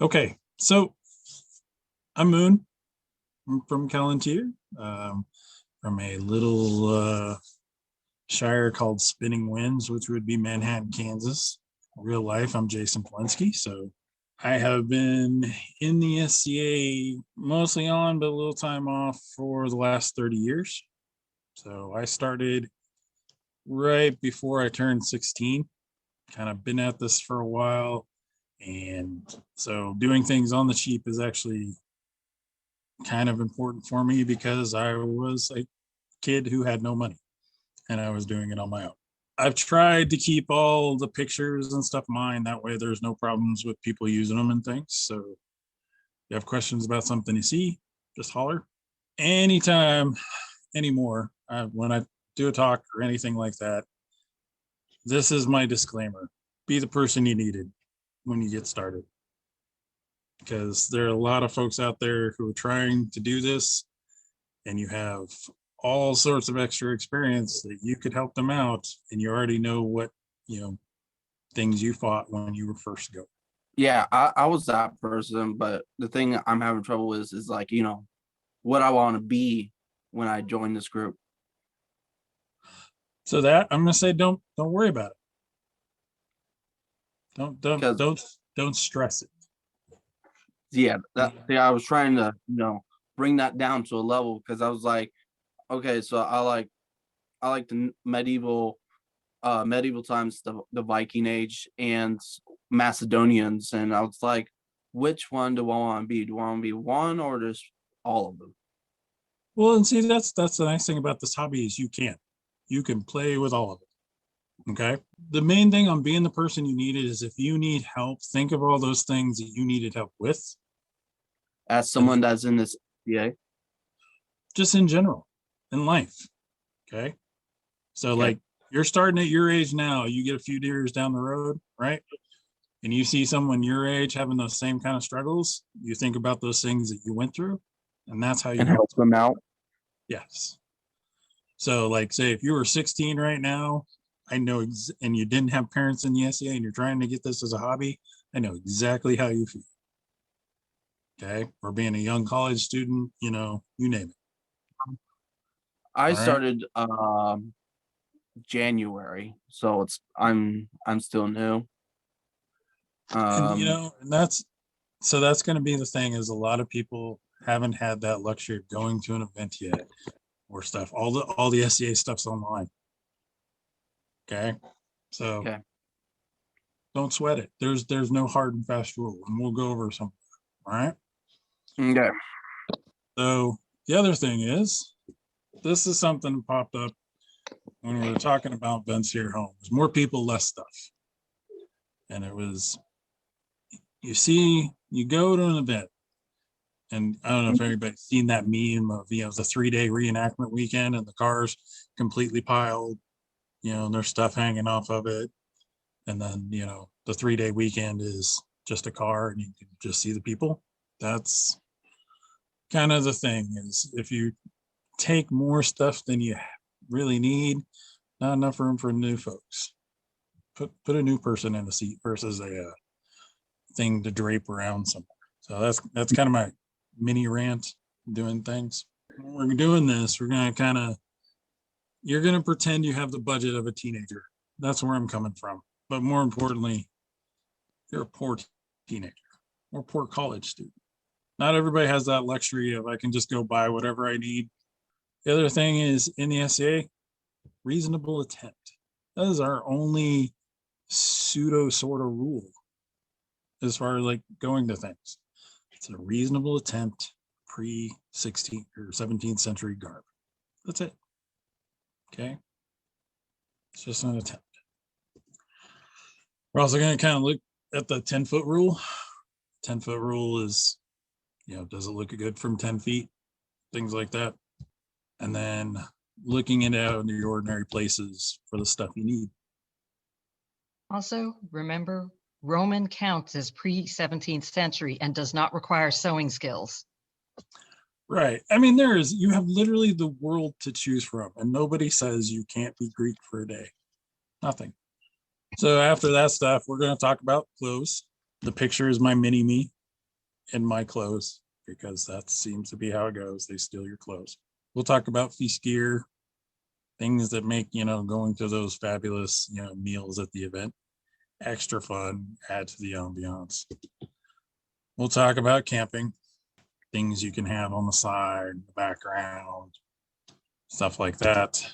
Okay, so I'm Moon. I'm from Callantyre, from a little shire called Spinning Winds, which would be Manhattan, Kansas. Real life, I'm Jason Polensky. So I have been in the SCA mostly on, but a little time off for the last 30 years. So I started right before I turned 16, kind of been at this for a while. And so doing things on the cheap is actually kind of important for me because I was a kid who had no money and I was doing it on my own. I've tried to keep all the pictures and stuff mine. That way there's no problems with people using them and things. So if you have questions about something you see, just holler. Anytime anymore, when I do a talk or anything like that, this is my disclaimer. Be the person you needed when you get started. Because there are a lot of folks out there who are trying to do this, and you have all sorts of extra experience that you could help them out, and you already know what things you fought when you were first going. Yeah, I was that person, but the thing I'm having trouble with is like, what I want to be when I join this group. So that I'm gonna say, don't worry about it. Don't stress it. Yeah, I was trying to, bring that down to a level because I was like, okay, so I like the medieval times, the Viking Age and Macedonians, and I was like, which one do I want to be? Do I want to be one or just all of them? Well, and see, that's the nice thing about this hobby is you can play with all of it. Okay. The main thing on being the person you needed is if you need help, think of all those things that you needed help with. As someone that's in this SCA, just in general, in life. Okay. So like you're starting at your age now, you get a few years down the road, right? And you see someone your age having those same kind of struggles, you think about those things that you went through, and that's how you help them out. Yes. So like say if you were 16 right now, I know and you didn't have parents in the SCA and you're trying to get this as a hobby, I know exactly how you feel. Okay. Or being a young college student, you name it. I started January, so I'm still new. And that's going to be the thing is a lot of people haven't had that luxury of going to an event yet or stuff. All the SCA stuff's online. Okay. So don't sweat it. There's no hard and fast rule, and we'll go over something. All right. Okay. So the other thing is, this is something that popped up when we were talking about events here at home. There's more people, less stuff. And it was, you go to an event, and I don't know if anybody's seen that meme of, the 3-day reenactment weekend and the cars completely piled, and there's stuff hanging off of it. And then, the 3-day weekend is just a car and you can just see the people. That's kind of the thing is if you take more stuff than you really need, not enough room for new folks. Put a new person in a seat versus a thing to drape around somewhere. So that's kind of my mini rant doing things. When we're doing this, we're going to you're going to pretend you have the budget of a teenager. That's where I'm coming from. But more importantly, you're a poor teenager or poor college student. Not everybody has that luxury of I can just go buy whatever I need. The other thing is in the SCA, reasonable attempt. That is our only pseudo sort of rule as far as like going to things. It's a reasonable attempt pre-16th or 17th century garb. That's it. Okay. It's just an attempt. We're also going to kind of look at the 10-foot rule. 10-foot rule is, does it look good from 10 feet? Things like that. And then looking it out in the ordinary places for the stuff you need. Also, remember, Roman counts as pre-17th century and does not require sewing skills. Right. I mean, you have literally the world to choose from, and nobody says you can't be Greek for a day. Nothing. So after that stuff, we're going to talk about clothes. The picture is my mini me. in my clothes, because that seems to be how it goes. They steal your clothes. We'll talk about feast gear, things that make, going to those fabulous, meals at the event extra fun, add to the ambiance. We'll talk about camping, things you can have on the side, the background, stuff like that.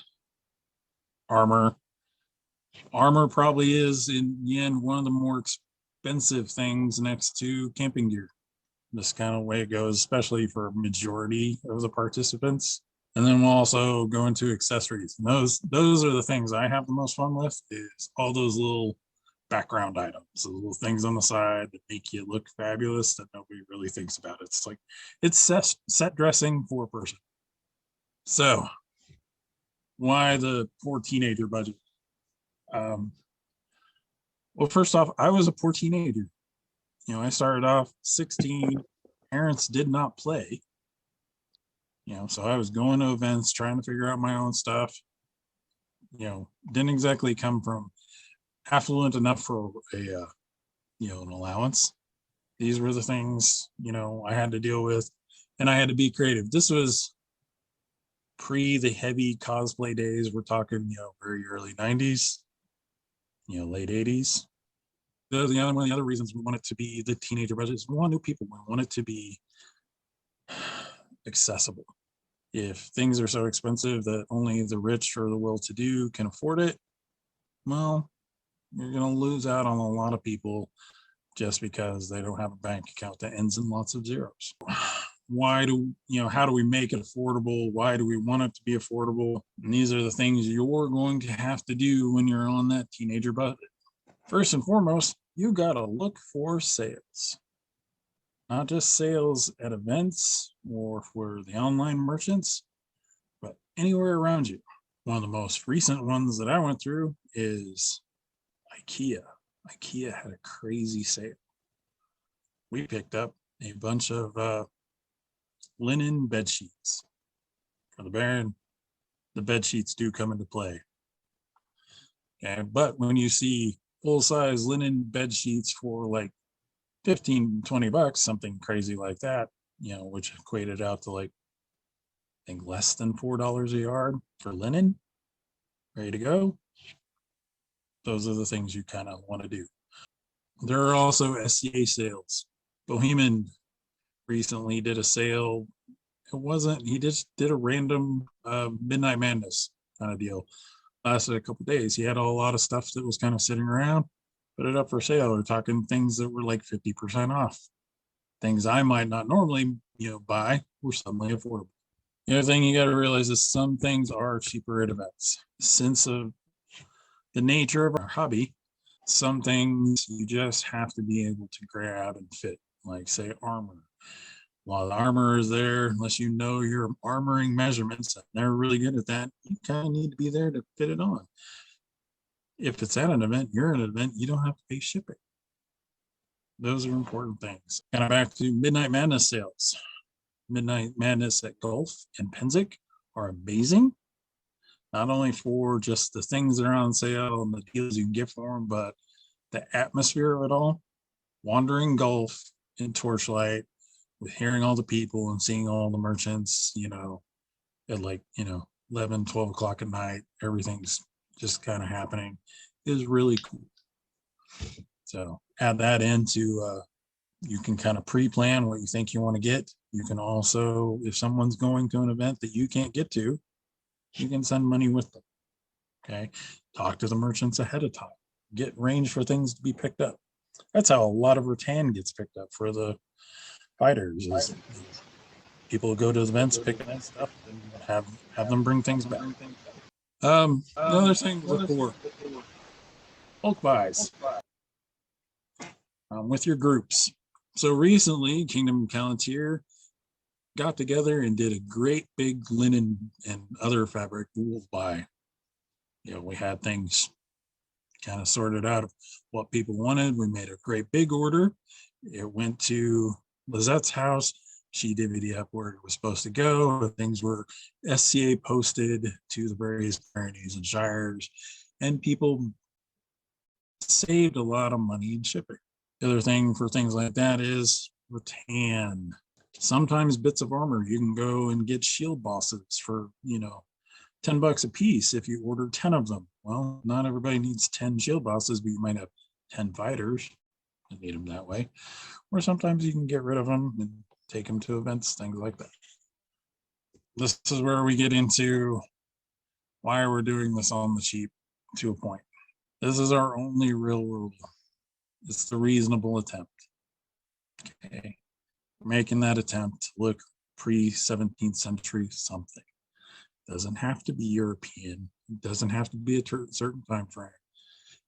Armor probably is, in the end, one of the more expensive things next to camping gear. This kind of way it goes, especially for a majority of the participants. And then we'll also go into accessories. And those are the things I have the most fun with, is all those little background items, the little things on the side that make you look fabulous that nobody really thinks about. It's like, it's set dressing for a person. So why the poor teenager budget? Well, first off, I was a poor teenager. I started off 16. Parents did not play. So I was going to events, trying to figure out my own stuff. Didn't exactly come from affluent enough for an allowance. These were the things, I had to deal with, and I had to be creative. This was pre the heavy cosplay days. We're talking, very early 90s, late 80s. One of the other reasons we want it to be the teenager budget is we want new people. We want it to be accessible. If things are so expensive that only the rich or the well-to-do can afford it, well, you're going to lose out on a lot of people just because they don't have a bank account that ends in lots of zeros. How do we make it affordable? Why do we want it to be affordable? And these are the things you're going to have to do when you're on that teenager budget. First and foremost, you got to look for sales. Not just sales at events or for the online merchants, but anywhere around you. One of the most recent ones that I went through is IKEA. IKEA had a crazy sale. We picked up a bunch of linen bed sheets. For the Baron, the bed sheets do come into play. Okay, but when you see full-size linen bed sheets for like 15, 20 bucks, something crazy like that, which equated out to like, I think less than $4 a yard for linen, ready to go. Those are the things you kind of want to do. There are also SCA sales. Bohemian recently did a sale. He just did a random Midnight Madness kind of deal. Lasted a couple days. He had a lot of stuff that was kind of sitting around, put it up for sale. We're talking things that were like 50% off. Things I might not normally, buy were suddenly affordable. The other thing you got to realize is some things are cheaper at events. Since of the nature of our hobby, some things you just have to be able to grab and fit, like say armor. While the armor is there, unless you know your armoring measurements, and they're really good at that, you kind of need to be there to fit it on. If it's at an event, you're at an event, you don't have to pay shipping. Those are important things. And back to Midnight Madness sales. Midnight Madness at Gulf and Penzic are amazing. Not only for just the things that are on sale and the deals you can get for them, but the atmosphere of it all. Wandering Gulf in Torchlight, with hearing all the people and seeing all the merchants, at like, 11, 12 o'clock at night, everything's just kind of happening, is really cool. So add that into, you can kind of pre-plan what you think you want to get. You can also, if someone's going to an event that you can't get to, you can send money with them. Okay. Talk to the merchants ahead of time. Get range for things to be picked up. That's how a lot of rattan gets picked up for the fighters. Is people go to events, pick up stuff, and have them bring things back. Another thing to look for: bulk buys with your groups. So recently, Kingdom Palantir got together and did a great big linen and other fabric wool buy. We had things kind of sorted out of what people wanted. We made a great big order. It went to Lizette's house. She divvied up where it was supposed to go. Things were SCA posted to the various baronies and shires, and people saved a lot of money in shipping. The other thing for things like that is rattan. Sometimes bits of armor. You can go and get shield bosses for, $10 a piece if you order 10 of them. Well, not everybody needs 10 shield bosses, but you might have 10 fighters and need them that way. Or sometimes you can get rid of them and take them to events, things like that. This is where we get into why we're doing this on the cheap to a point. This is our only real rule. It's the reasonable attempt. Okay. We're making that attempt to look pre-17th century something. Doesn't have to be European. It doesn't have to be a certain time frame.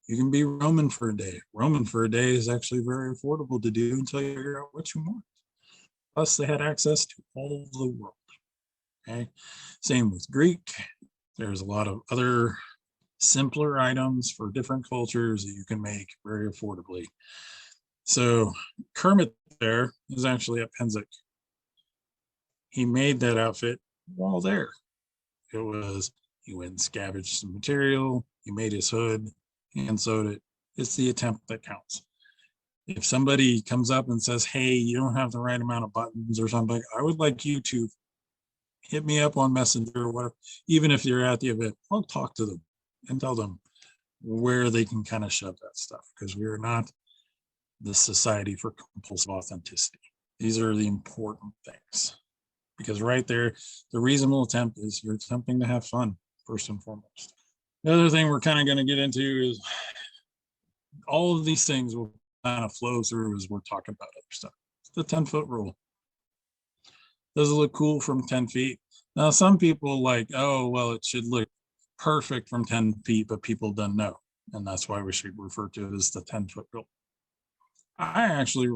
You can be Roman for a day. Roman for a day is actually very affordable to do until you figure out what you want. Plus, they had access to all the world. Okay. Same with Greek. There's a lot of other simpler items for different cultures that you can make very affordably. So Kermit there is actually at Pennsic. He made that outfit while there. It was, he went and scavenged some material, he made his hood, hand sewed it. It's the attempt that counts. If somebody comes up and says, hey, you don't have the right amount of buttons or something, I would like you to hit me up on Messenger or whatever. Even if you're at the event, I'll talk to them and tell them where they can kind of shove that stuff, because we are not the Society for Compulsive Authenticity. These are the important things. Because right there, the reasonable attempt is you're attempting to have fun, first and foremost. The other thing we're kind of going to get into is all of these things will kind of flow through as we're talking about other stuff. It's the 10-foot rule. Does it look cool from 10 feet? Now, some people like, oh, well, it should look perfect from 10 feet, but people don't know. And that's why we should refer to it as the 10-foot rule. I actually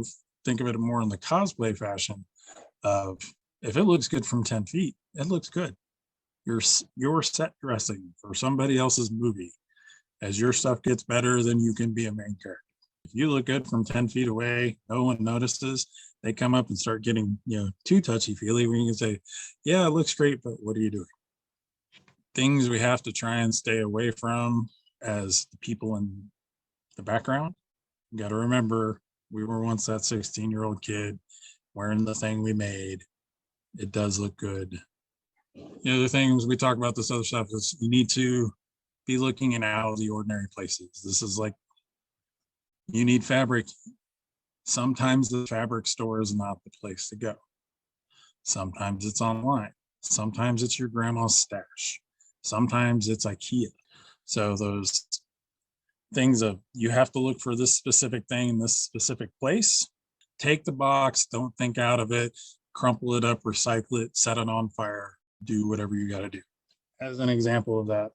think of it more in the cosplay fashion of, if it looks good from 10 feet, it looks good. You're set dressing for somebody else's movie. As your stuff gets better, then you can be a main character. If you look good from 10 feet away, no one notices. They come up and start getting, too touchy-feely when you can say, yeah, it looks great, but what are you doing? Things we have to try and stay away from as the people in the background. You got to remember, we were once that 16-year-old kid wearing the thing we made. It does look good. The other things we talk about this other stuff is you need to be looking in out of the ordinary places. This is like, you need fabric. Sometimes the fabric store is not the place to go. Sometimes it's online. Sometimes it's your grandma's stash. Sometimes it's IKEA. So those things of, you have to look for this specific thing in this specific place. Take the box, don't think out of it, crumple it up, recycle it, set it on fire, do whatever you got to do. As an example of that,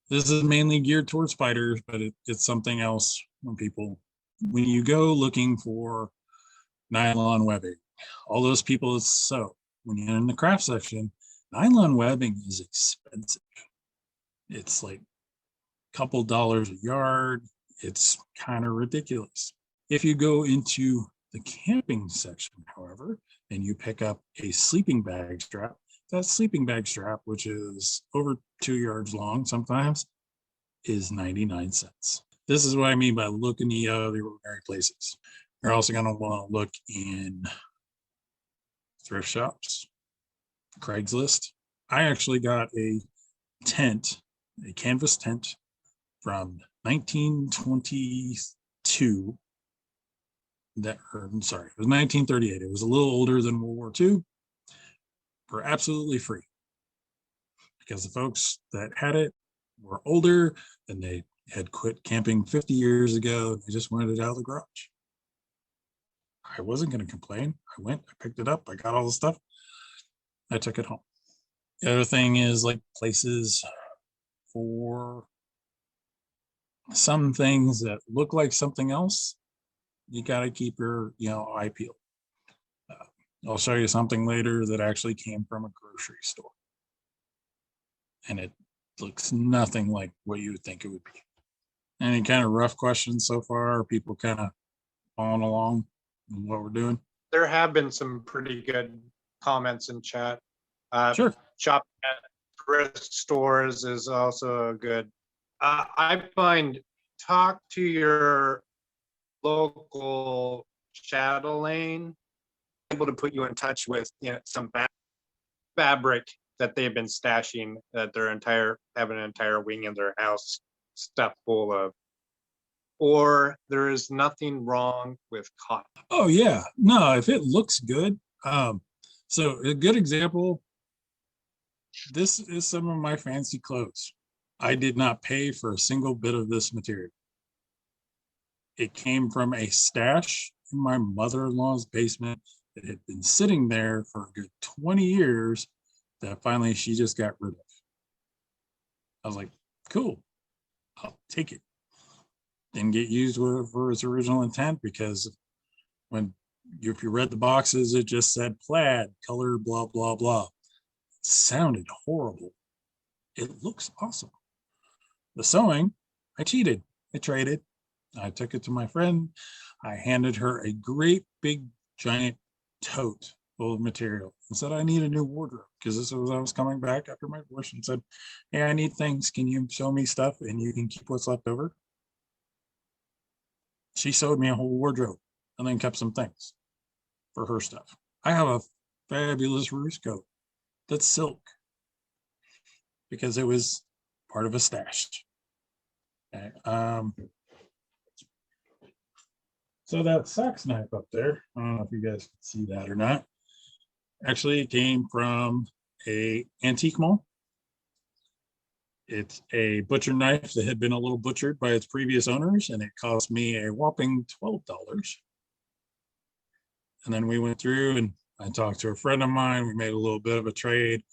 this is mainly geared towards spiders, but it's something else when you go looking for nylon webbing, all those people sew. When you're in the craft section, nylon webbing is expensive. It's like a couple dollars a yard. It's kind of ridiculous. If you go into the camping section, however, and you pick up a sleeping bag strap, that sleeping bag strap, which is over 2 yards long sometimes, is 99 cents. This is what I mean by looking the ordinary places. You're also going to want to look in thrift shops, Craigslist. I actually got a canvas tent from 1922. It was 1938. It was a little older than World War II, for absolutely free, because the folks that had it were older and they had quit camping 50 years ago. They just wanted it out of the garage. I wasn't going to complain. I went, I picked it up, I got all the stuff, I took it home. The other thing is like places for some things that look like something else. You got to keep your eye peeled. I'll show you something later that actually came from a grocery store, and it looks nothing like what you would think it would be. Any kind of rough questions so far? Are people kind of following along with what we're doing? There have been some pretty good comments in chat. Sure. Shopping at thrift stores is also good. I find talk to your local Chatelaine able to put you in touch with, some fabric that they've been stashing, that have an entire wing in their house stuffed full of. Or there is nothing wrong with cotton. Oh yeah, no, if it looks good. So a good example, this is some of my fancy clothes. I did not pay for a single bit of this material. It came from a stash in my mother-in-law's basement that had been sitting there for a good 20 years that finally she just got rid of. I was like, cool, I'll take it. Didn't get used for its original intent, because if you read the boxes, it just said plaid, color, blah, blah, blah. It sounded horrible. It looks awesome. The sewing, I cheated. I traded. I took it to my friend. I handed her a great big giant tote full of material and said, I need a new wardrobe, because this was, I was coming back after my divorce, and said, hey, I need things. Can you sew me stuff and you can keep what's left over? She sewed me a whole wardrobe and then kept some things for her stuff. I have a fabulous roost coat that's silk because it was part of a stash. Okay. So that sax knife up there, I don't know if you guys can see that or not. Actually, it came from a antique mall. It's a butcher knife that had been a little butchered by its previous owners, and it cost me a whopping $12. And then we went through and I talked to a friend of mine. We made a little bit of a trade.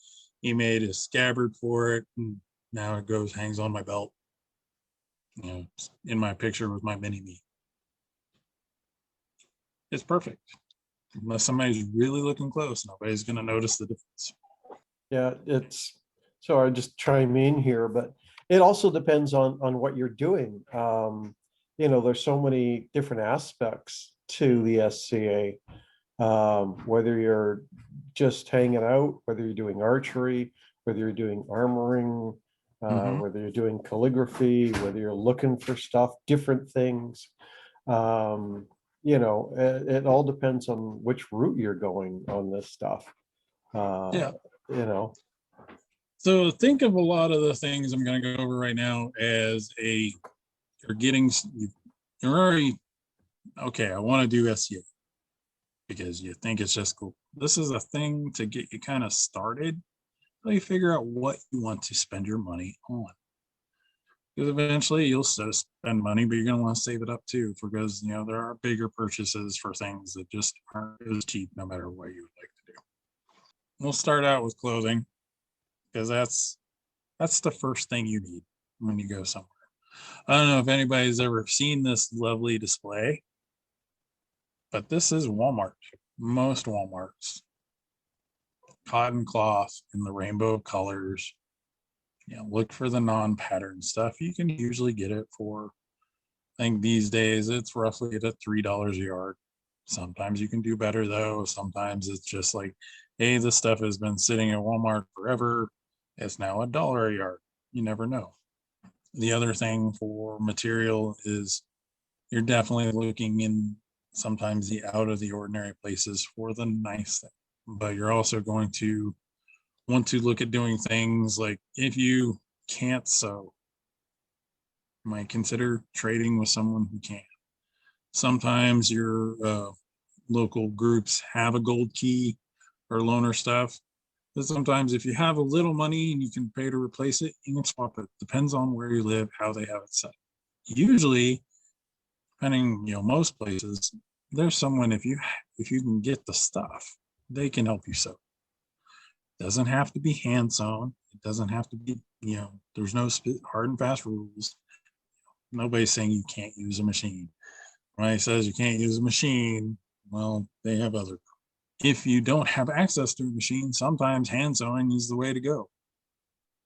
He made a scabbard for it, and now it hangs on my belt. In my picture with my mini me. It's perfect. Unless somebody's really looking close, nobody's going to notice the difference. Yeah, so I just chime in here, but it also depends on what you're doing. There's so many different aspects to the SCA. Whether you're just hanging out, whether you're doing archery, whether you're doing armoring, whether you're doing calligraphy, whether you're looking for stuff, different things. It all depends on which route you're going on this stuff. Yeah. So think of a lot of the things I'm going to go over right now as you're already, okay, I want to do SCA because you think it's just cool. This is a thing to get you kind of started. So you figure out what you want to spend your money on. Because eventually you'll still spend money, but you're going to want to save it up too, because there are bigger purchases for things that just aren't as cheap, no matter what you would like to do. We'll start out with clothing, because that's the first thing you need when you go somewhere. I don't know if anybody's ever seen this lovely display, but this is Walmart. Most Walmarts. Cotton cloth in the rainbow of colors. Look for the non-pattern stuff. You can usually get it for, I think these days it's roughly at $3 a yard. Sometimes you can do better though. Sometimes it's just like, hey, this stuff has been sitting at Walmart forever. It's now $1 a yard. You never know. The other thing for material is you're definitely looking in sometimes the out of the ordinary places for the nice thing, but you're also going to want to look at doing things like, if you can't sew, you might consider trading with someone who can. Sometimes your local groups have a gold key or loaner stuff. But sometimes if you have a little money and you can pay to replace it, you can swap it. Depends on where you live, how they have it set. Usually, depending, most places, there's someone, if you can get the stuff, they can help you sew. Doesn't have to be hand sewn. It doesn't have to be, there's no hard and fast rules. Nobody's saying you can't use a machine. When he says you can't use a machine, well, they have other. If you don't have access to a machine, sometimes hand sewing is the way to go.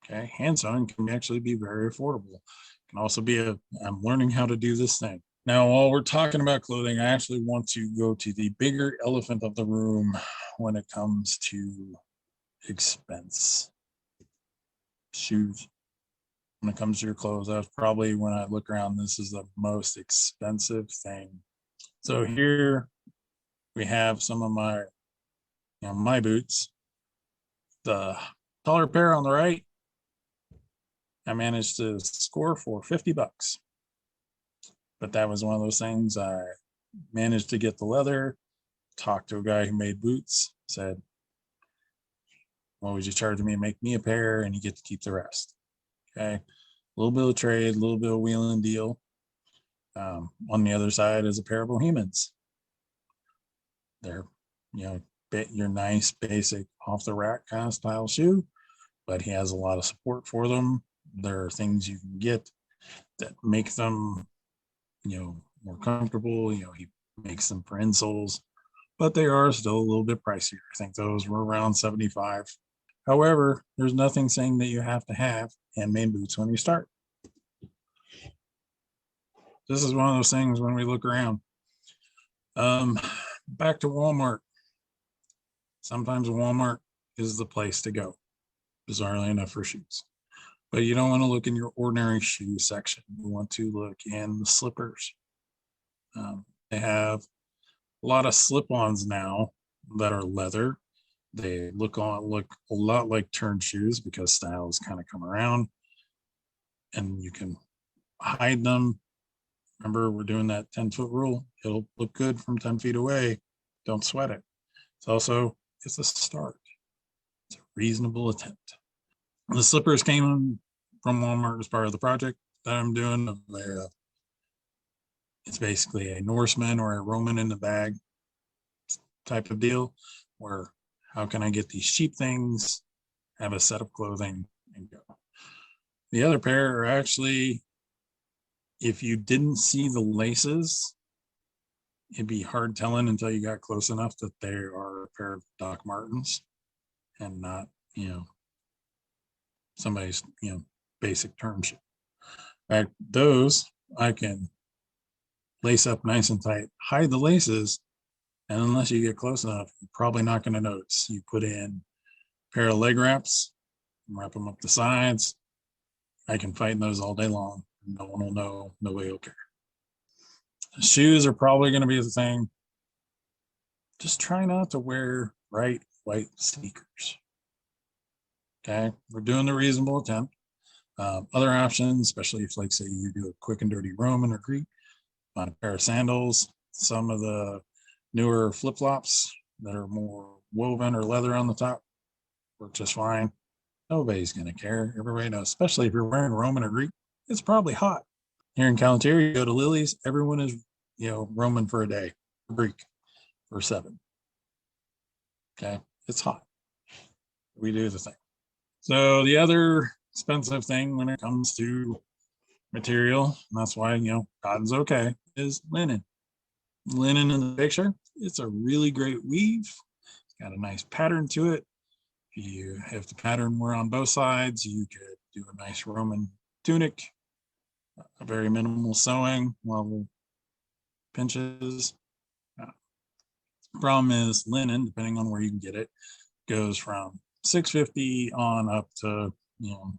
Okay, hand sewing can actually be very affordable. It can also be I'm learning how to do this thing. Now, while we're talking about clothing, I actually want to go to the bigger elephant of the room when it comes to expense. Shoes. When it comes to your clothes, that's probably, when I look around, this is the most expensive thing. So here we have some of my my boots. The taller pair on the right, I managed to score for $50. But that was one of those things. I managed to get the leather, talked to a guy who made boots, said, what would you charge me to make me a pair? And you get to keep the rest. Okay. A little bit of trade, a little bit of wheel and deal. On the other side is a pair of Bohemians. They're, your nice, basic, off the rack kind of style shoe, but he has a lot of support for them. There are things you can get that make them, more comfortable. He makes them for insoles, but they are still a little bit pricier. I think those were around 75. However, there's nothing saying that you have to have handmade boots when you start. This is one of those things when we look around. Back to Walmart. Sometimes Walmart is the place to go, bizarrely enough, for shoes. But you don't want to look in your ordinary shoe section. You want to look in the slippers. They have a lot of slip-ons now that are leather. They look a lot like turn shoes because styles kind of come around, and you can hide them. Remember, we're doing that 10-foot rule. It'll look good from 10 feet away. Don't sweat it. It's a start. It's a reasonable attempt. The slippers came from Walmart as part of the project that I'm doing. It's basically a Norseman or a Roman in the bag type of deal, where how can I get these cheap things, have a set of clothing, and go. The other pair are actually, if you didn't see the laces, it'd be hard telling until you got close enough that they are a pair of Doc Martens and not, somebody's, basic term shoe. Those I can lace up nice and tight, hide the laces, and unless you get close enough, you're probably not going to notice. You put in a pair of leg wraps, wrap them up the sides. I can fight in those all day long. No one will know. Nobody will care. Shoes are probably going to be the thing. Just try not to wear bright white sneakers. Okay, we're doing the reasonable attempt. Other options, especially if, like, say, you do a quick and dirty Roman or Greek, on a pair of sandals, some of the newer flip-flops that are more woven or leather on the top work just fine. Nobody's going to care. Everybody knows, especially if you're wearing Roman or Greek, it's probably hot. Here in Calontair, you go to Lily's, everyone is, Roman for a day, Greek for 7. Okay, it's hot. We do the thing. So the other expensive thing when it comes to material, and that's why, cotton's okay, is linen. Linen in the picture, it's a really great weave. It's got a nice pattern to it. If the pattern were on both sides, you could do a nice Roman tunic, a very minimal sewing, level pinches. Problem is linen, depending on where you can get it, goes from $6.50 on up to,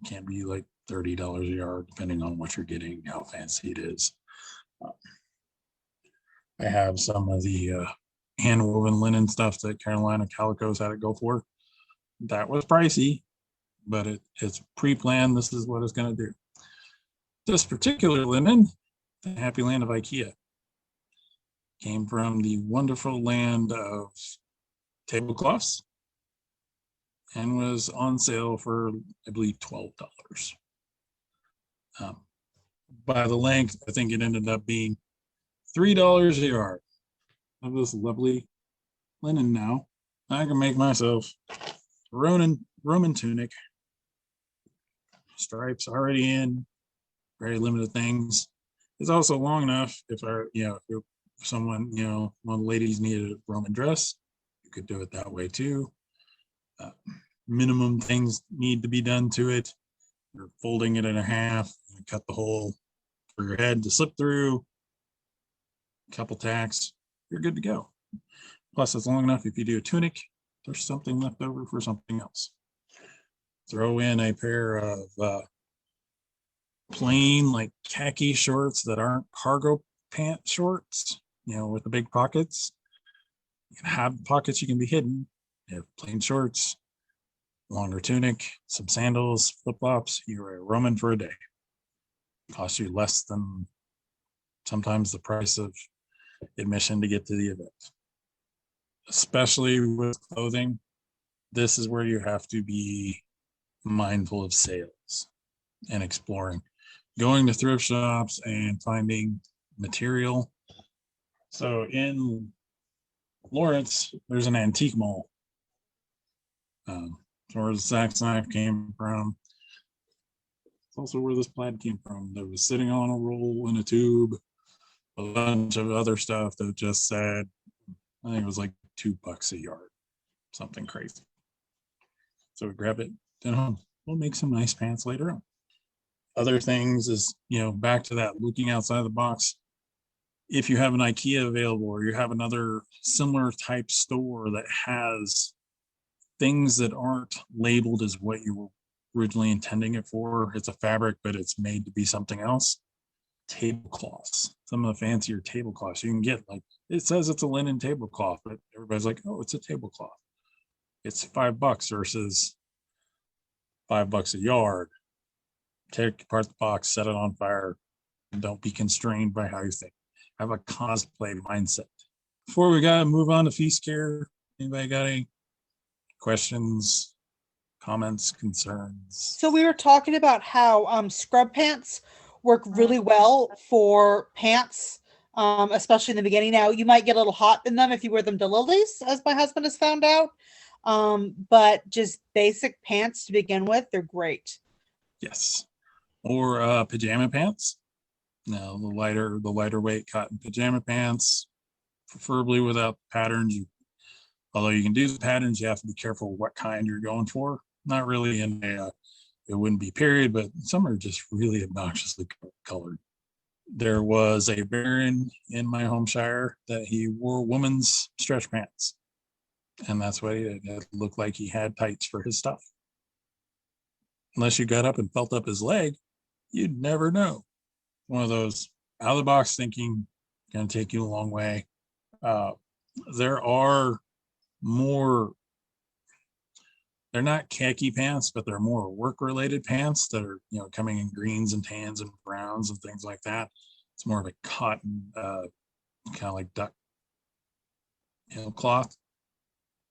can be like $30 a yard, depending on what you're getting, how fancy it is. I have some of the hand-woven linen stuff that Carolina Calico's had it go for. That was pricey, but it's pre-planned. This is what it's going to do. This particular linen, the happy land of IKEA, came from the wonderful land of tablecloths and was on sale for, I believe, $12. By the length, I think it ended up being $3 a yard of this lovely linen. Now I can make myself a Roman tunic, stripes already in, very limited things. It's also long enough if someone, one of the ladies needed a Roman dress, you could do it that way too. Minimum things need to be done to it. You're folding it in half, and cut the hole for your head to slip through, a couple tacks, you're good to go. Plus, it's long enough if you do a tunic, there's something left over for something else. Throw in a pair of plain, like, khaki shorts that aren't cargo pant shorts, with the big pockets. You can have pockets, you can be hidden, You have plain shorts, longer tunic, some sandals, flip-flops. You're a Roman for a day. Costs you less than sometimes the price of admission to get to the event. Especially with clothing, this is where you have to be mindful of sales and exploring, going to thrift shops and finding material. So in Lawrence, there's an antique mall. Where the Saks knife came from. It's also where this plaid came from. That was sitting on a roll in a tube. A bunch of other stuff that just said, I think it was like $2 a yard, something crazy. So we grab it, then we'll make some nice pants later on. Other things is, back to that looking outside the box. If you have an IKEA available or you have another similar type store that has things that aren't labeled as what you were originally intending it for, it's a fabric, but it's made to be something else. Tablecloths, some of the fancier tablecloths you can get, like it says it's a linen tablecloth, but everybody's like, oh, it's a tablecloth. It's $5 versus $5 a yard. Take apart the box, set it on fire, and don't be constrained by how you think. Have a cosplay mindset. Before we gotta move on to fee scare, anybody got any questions, comments, concerns? So we were talking about how scrub pants work really well for pants, especially in the beginning. Now, you might get a little hot in them if you wear them to lilies, as my husband has found out. But just basic pants to begin with, they're great. Yes. Or pajama pants. Now, the lighter weight cotton pajama pants, preferably without patterns. Although you can do the patterns, you have to be careful what kind you're going for. Not really in a, it wouldn't be period, but some are just really obnoxiously colored. There was a baron in my home shire that he wore women's stretch pants. And that's what he did. It looked like he had tights for his stuff. Unless you got up and felt up his leg, you'd never know. One of those out of the box thinking, going to take you a long way. There are more, they're not khaki pants, but they're more work related pants that are, coming in greens and tans and browns and things like that. It's more of a cotton, kind of like duck, cloth.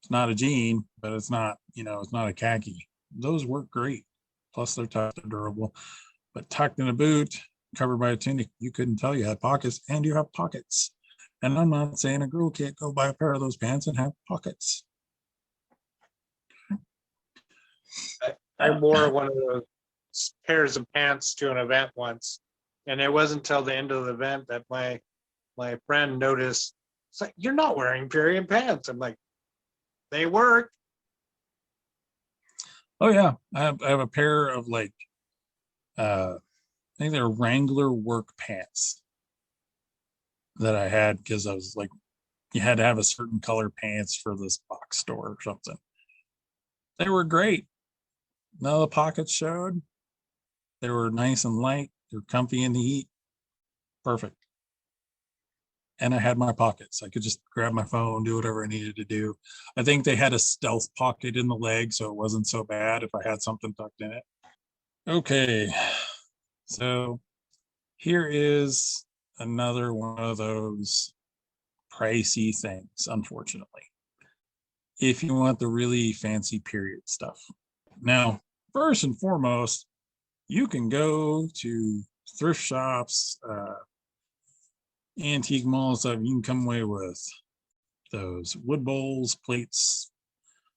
It's not a jean, but it's not, it's not a khaki. Those work great. Plus they're tough, they're durable, but tucked in a boot, covered by a tunic, you couldn't tell you had pockets, and you have pockets. And I'm not saying a girl can't go buy a pair of those pants and have pockets. I wore one of those pairs of pants to an event once, and it wasn't until the end of the event that my friend noticed, it's like, you're not wearing period pants. I'm like, they work. Oh yeah, I have a pair of I think they're Wrangler work pants that I had because I was like, you had to have a certain color pants for this box store or something. They were great. None of the pockets showed. They were nice and light. They were comfy in the heat. Perfect. And I had my pockets. I could just grab my phone, do whatever I needed to do. I think they had a stealth pocket in the leg, so it wasn't so bad if I had something tucked in it. Okay, so here is another one of those pricey things, unfortunately, if you want the really fancy period stuff. Now, first and foremost, you can go to thrift shops, antique malls, stuff. You can come away with those wood bowls, plates,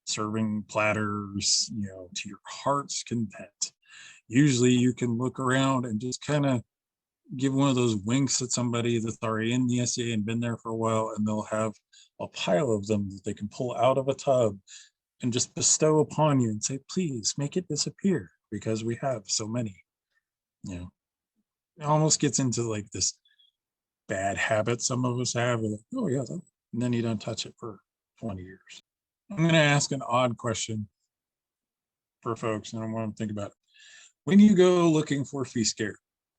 serving platters, to your heart's content. Usually you can look around and just kind of give one of those winks at somebody that's already in the SCA and been there for a while, and they'll have a pile of them that they can pull out of a tub and just bestow upon you and say, please make it disappear because we have so many. It almost gets into like this bad habit some of us have. Like, oh yeah, and then you don't touch it for 20 years. I'm going to ask an odd question for folks, and I want to think about it. When you go looking for fee scare,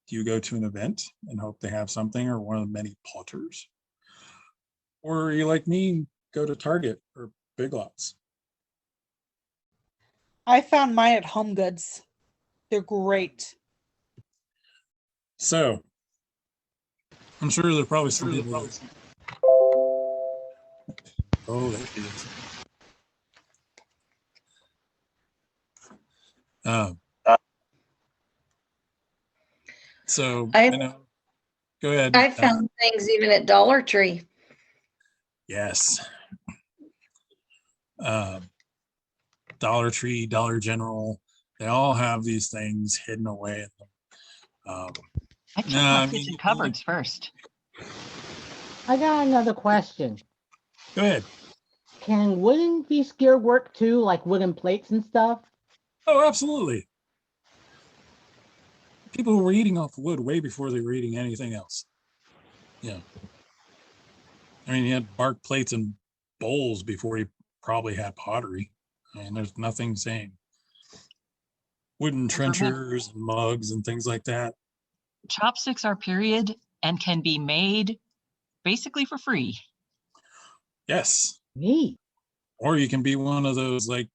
do you go to an event and hope they have something or one of the many potters? Or are you like me, go to Target or Big Lots? I found mine at Home Goods. They're great. So I'm sure there are probably some people. Oh, there she is. So I- I know. Go ahead. I found things even at Dollar Tree. Yes. Dollar Tree, Dollar General, they all have these things hidden away in them. I check No, my I mean, kitchen you can, like, cupboards first. I got another question. Go ahead. Can wooden piece gear work too, like wooden plates and stuff? Oh, absolutely. People were eating off wood way before they were eating anything else. Yeah. I mean, you had bark plates and bowls before you probably had pottery. I mean, there's nothing saying wooden trenchers and mugs and things like that. Chopsticks are period and can be made basically for free. Yes. Neat. Or you can be one of those, like,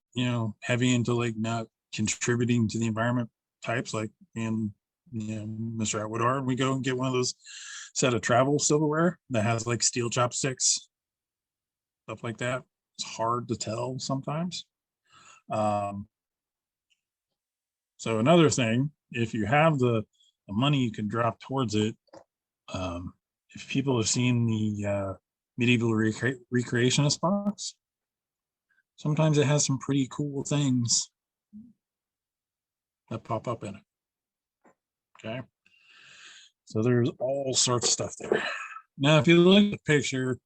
heavy into like not contributing to the environment types, like in Mr. Atwood, or we go and get one of those set of travel silverware that has like steel chopsticks, stuff like that. It's hard to tell sometimes. So another thing, if you have the money you can drop towards it, if people have seen the medieval recreationist box, sometimes it has some pretty cool things that pop up in it. Okay. So there's all sorts of stuff there. Now, if you look at the picture,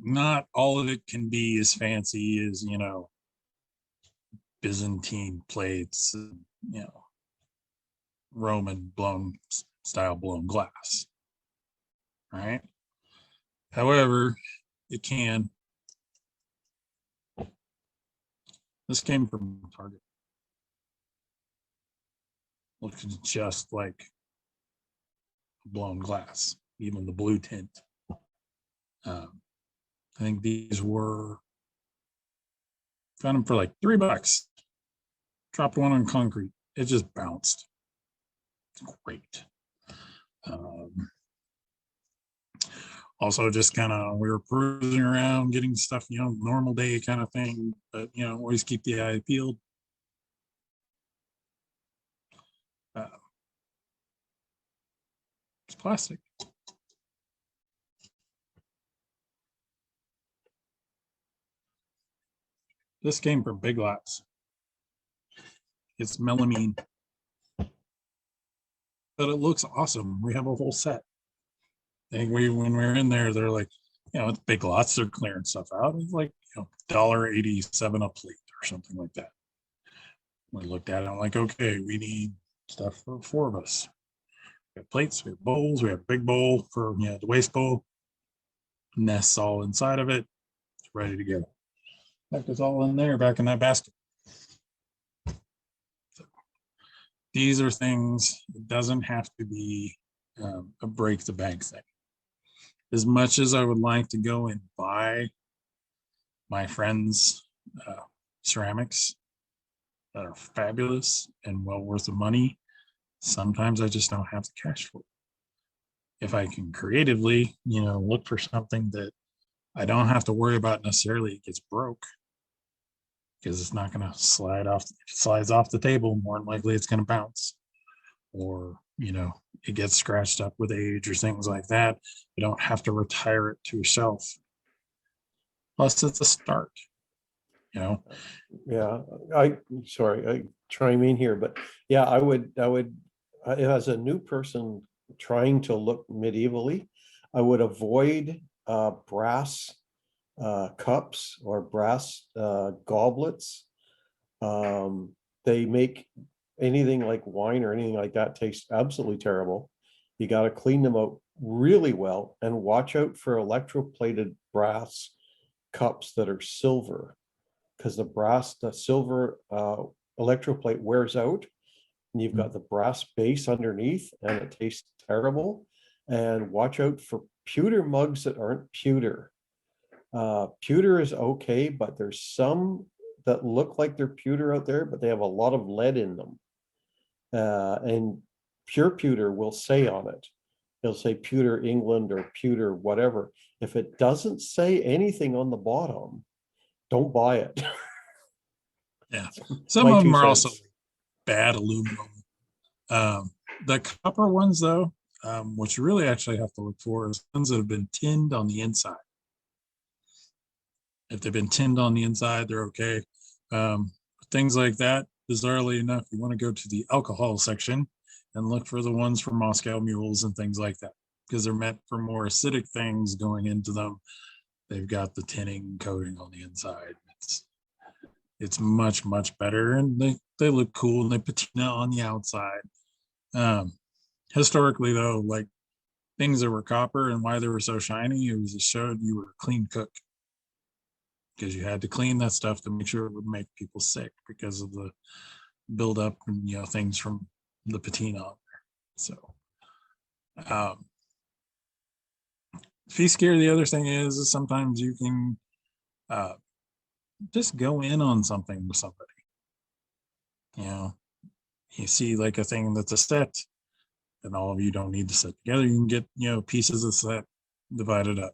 not all of it can be as fancy as, Byzantine plates, Roman style blown glass. Right. However, it can. This came from Target. Looks just like blown glass, even the blue tint. I think these found them for like $3. Dropped one on concrete. It just bounced. It's great. Also, just kind of, we were cruising around getting stuff, normal day kind of thing, but, always keep the eye peeled. It's plastic. This came from Big Lots. It's melamine, but it looks awesome. We have a whole set. And when we were in there, they're like, it's Big Lots. They're clearing stuff out. It's like, $1.87 a plate or something like that. We looked at it. I'm like, okay, we need stuff for 4 of us. We have plates, we have bowls, we have a big bowl for the waste bowl. Nests all inside of it. It's ready to go. In fact, it's all in there back in that basket. So, these are things, it doesn't have to be a break the bank thing. As much as I would like to go and buy my friends' ceramics that are fabulous and well worth the money, sometimes I just don't have the cash for it. If I can creatively, look for something that I don't have to worry about necessarily it gets broke, because it's not going to slide off. If it slides off the table, more than likely it's going to bounce, or it gets scratched up with age or things like that. You don't have to retire it to a shelf. Plus, it's a start. Yeah, sorry, I chime in here, but yeah, I would, as a new person trying to look medievally, I would avoid brass cups or brass goblets. They make anything like wine or anything like that taste absolutely terrible. You got to clean them out really well and watch out for electroplated brass cups that are silver, because the silver electroplate wears out and you've got the brass base underneath and it tastes terrible. And watch out for pewter mugs that aren't pewter. Pewter is okay, but there's some that look like they're pewter out there, but they have a lot of lead in them. And pure pewter will say on it, it'll say pewter England or pewter whatever. If it doesn't say anything on the bottom, don't buy it. Yeah. Some My of them 2 are also cents. bad aluminum. The copper ones, though, what you really actually have to look for is ones that have been tinned on the inside. If they've been tinned on the inside, they're okay. Things like that, bizarrely enough, you want to go to the alcohol section and look for the ones from Moscow mules and things like that, because they're meant for more acidic things going into them. They've got the tinning coating on the inside. It's much, much better, and they look cool, and they patina on the outside. Historically, though, like things that were copper and why they were so shiny, it was to show you were a clean cook, because you had to clean that stuff to make sure it would make people sick because of the buildup and things from the patina on there. So, feast gear. The other thing is sometimes you can just go in on something with somebody. You see like a thing that's a set, and all of you don't need to sit together. You can get pieces of set divided up.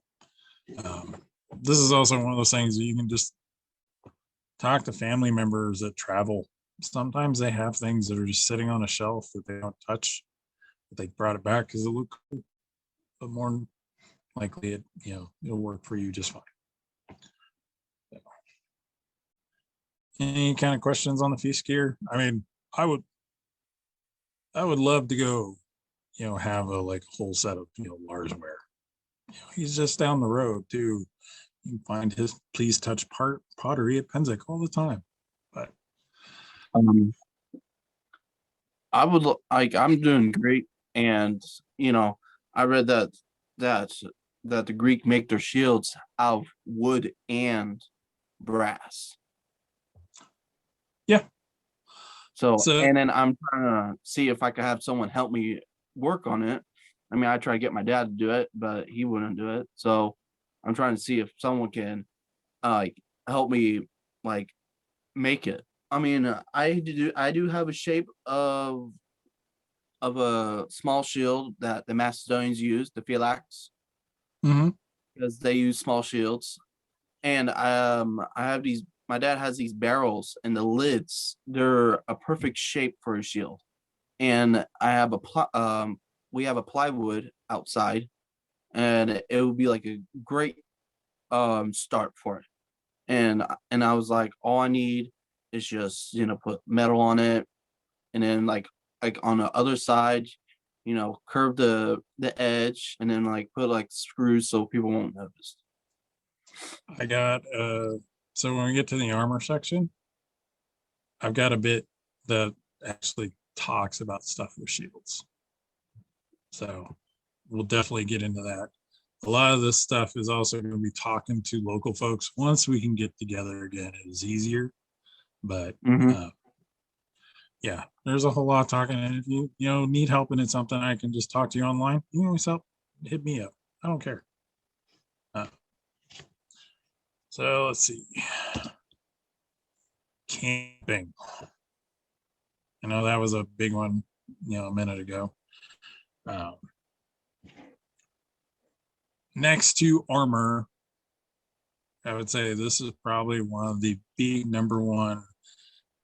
This is also one of those things that you can just talk to family members that travel. Sometimes they have things that are just sitting on a shelf that they don't touch, but they brought it back because it looked cool. But more likely, it'll work for you just fine. So, any kind of questions on the feast gear? I mean, I would love to go, have a whole set of Lars wear. He's just down the road too. You can find his Please Touch pottery at Pennsic all the time. But I would I'm doing great, and I read that the Greek make their shields out of wood and brass. Yeah. So So- and then I'm trying to see if I could have someone help me work on it. I mean, I try to get my dad to do it, but he wouldn't do it. So I'm trying to see if someone can help me make it. I mean, I do have a shape of a small shield that the Macedonians use, the phalanx, Mhm. because they use small shields. And I have these. My dad has these barrels, and the lids, they're a perfect shape for a shield. And I have we have a plywood outside, and it would be like a great start for it. And I was like, all I need is just put metal on it, and then like on the other side, curve the edge, and then put screws so people won't notice. I got so when we get to the armor section, I've got a bit that actually talks about stuff with shields. So we'll definitely get into that. A lot of this stuff is also going to be talking to local folks. Once we can get together again, it is easier. But yeah, there's a whole lot of talking. And if you need help and it's something I can just talk to you online, you can always hit me up. I don't care. So let's see. Camping. I know that was a big one, a minute ago. Next to armor, I would say this is probably one of the big number one